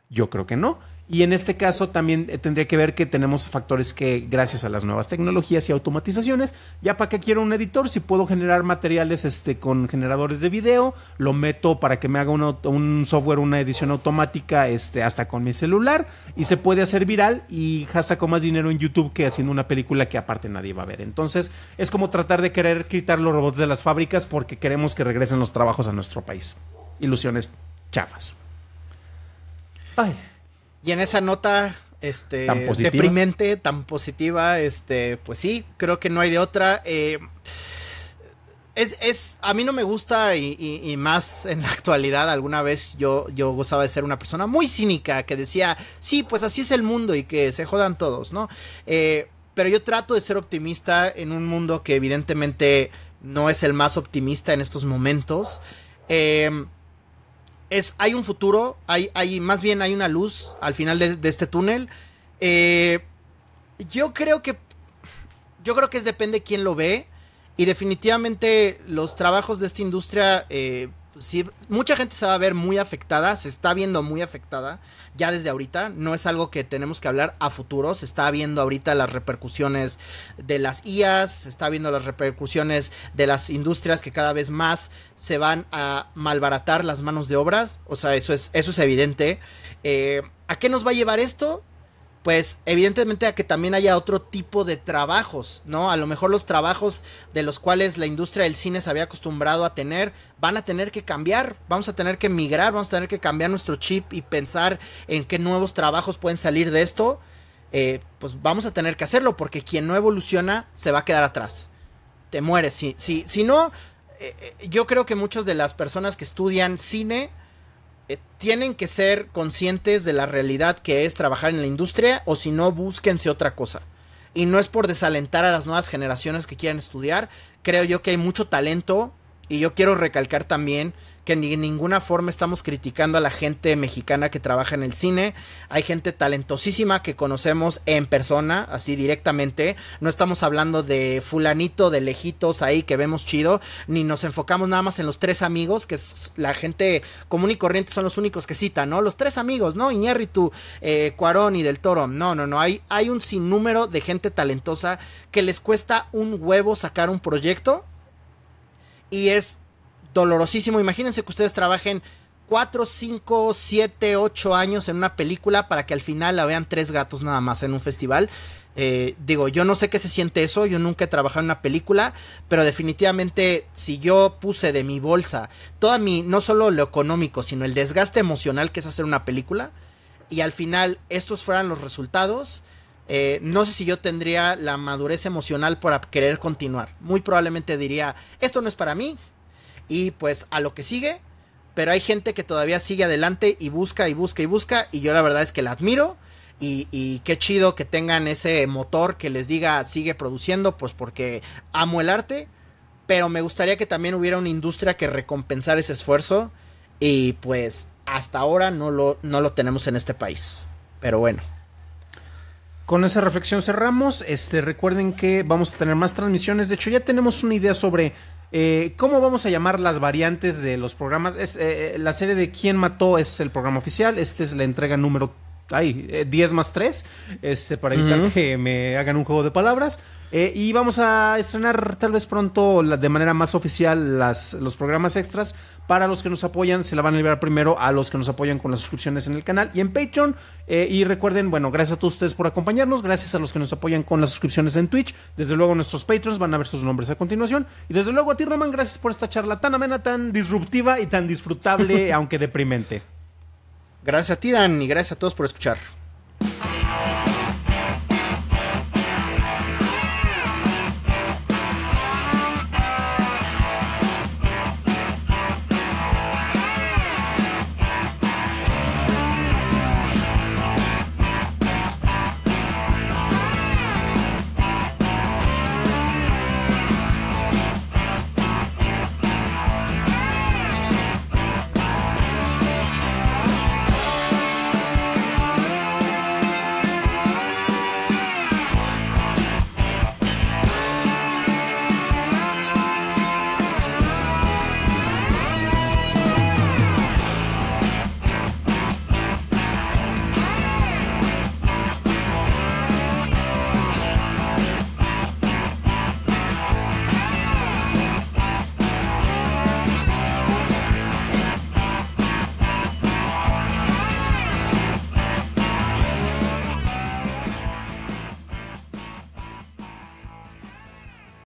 Yo creo que no. Y en este caso también tendría que ver que tenemos factores que, gracias a las nuevas tecnologías y automatizaciones, ya para qué quiero un editor, si puedo generar materiales con generadores de video, lo meto para que me haga un software, una edición automática hasta con mi celular, y se puede hacer viral y saco más dinero en YouTube que haciendo una película que aparte nadie va a ver. Entonces es como tratar de querer quitar los robots de las fábricas porque queremos que regresen los trabajos a nuestro país. Ilusiones chafas. Ay. Y en esa nota tan deprimente, tan positiva, pues sí, creo que no hay de otra. A mí no me gusta y más en la actualidad. Alguna vez yo gozaba de ser una persona muy cínica que decía, sí, pues así es el mundo y que se jodan todos, ¿no? Pero yo trato de ser optimista en un mundo que evidentemente no es el más optimista en estos momentos. Hay un futuro, más bien hay una luz al final de este túnel. Yo creo que depende de quién lo ve. Y definitivamente los trabajos de esta industria, sí, mucha gente se va a ver muy afectada, se está viendo muy afectada ya desde ahorita. No es algo que tenemos que hablar a futuro, se está viendo ahorita las repercusiones de las IAs, se está viendo las repercusiones de las industrias que cada vez más se van a malbaratar las manos de obra. O sea, eso es evidente. ¿A qué nos va a llevar esto? Pues evidentemente a que también haya otro tipo de trabajos, ¿no? A lo mejor los trabajos de los cuales la industria del cine se había acostumbrado a tener van a tener que cambiar, vamos a tener que migrar, vamos a tener que cambiar nuestro chip y pensar en qué nuevos trabajos pueden salir de esto. Pues vamos a tener que hacerlo, porque quien no evoluciona se va a quedar atrás. Te mueres. Si no, yo creo que muchas de las personas que estudian cine tienen que ser conscientes de la realidad que es trabajar en la industria, o si no, búsquense otra cosa. Y no es por desalentar a las nuevas generaciones que quieran estudiar. Creo yo que hay mucho talento, y yo quiero recalcar también que de ninguna forma estamos criticando a la gente mexicana que trabaja en el cine. Hay gente talentosísima que conocemos en persona, así directamente. No estamos hablando de fulanito de lejitos ahí que vemos chido, ni nos enfocamos nada más en los 3 amigos, que es la gente común y corriente, son los únicos que citan, ¿no? Los 3 amigos, ¿no? Iñárritu, Cuarón y Del Toro. No. Hay un sinnúmero de gente talentosa que les cuesta un huevo sacar un proyecto, y es dolorosísimo. Imagínense que ustedes trabajen 4, 5, 7, 8 años en una película para que al final la vean 3 gatos nada más en un festival. Yo no sé qué se siente eso, yo nunca he trabajado en una película, pero definitivamente si yo puse de mi bolsa no solo lo económico, sino el desgaste emocional que es hacer una película, y al final estos fueran los resultados, no sé si yo tendría la madurez emocional para querer continuar. Muy probablemente diría, esto no es para mí, y pues a lo que sigue. pero hay gente que todavía sigue adelante y busca y busca y busca, y yo la verdad es que la admiro. Y qué chido que tengan ese motor que les diga sigue produciendo, pues porque amo el arte, pero me gustaría que también hubiera una industria que recompensara ese esfuerzo, y pues hasta ahora no lo tenemos en este país, pero bueno. Con esa reflexión cerramos. Recuerden que vamos a tener más transmisiones. De hecho, ya tenemos una idea sobre cómo vamos a llamar las variantes de los programas. La serie de ¿Quién mató? Es el programa oficial. Es la entrega número 10 más 3, para evitar que me hagan un juego de palabras. Y vamos a estrenar tal vez pronto de manera más oficial los programas extras. Para los que nos apoyan, se la van a liberar primero a los que nos apoyan con las suscripciones en el canal y en Patreon. Y recuerden, bueno, gracias a todos ustedes por acompañarnos. Gracias a los que nos apoyan con las suscripciones en Twitch. Desde luego nuestros Patreons van a ver sus nombres a continuación. Y desde luego a ti, Roman, gracias por esta charla tan amena, tan disruptiva y tan disfrutable, aunque deprimente. Gracias a ti, Dan, y gracias a todos por escuchar.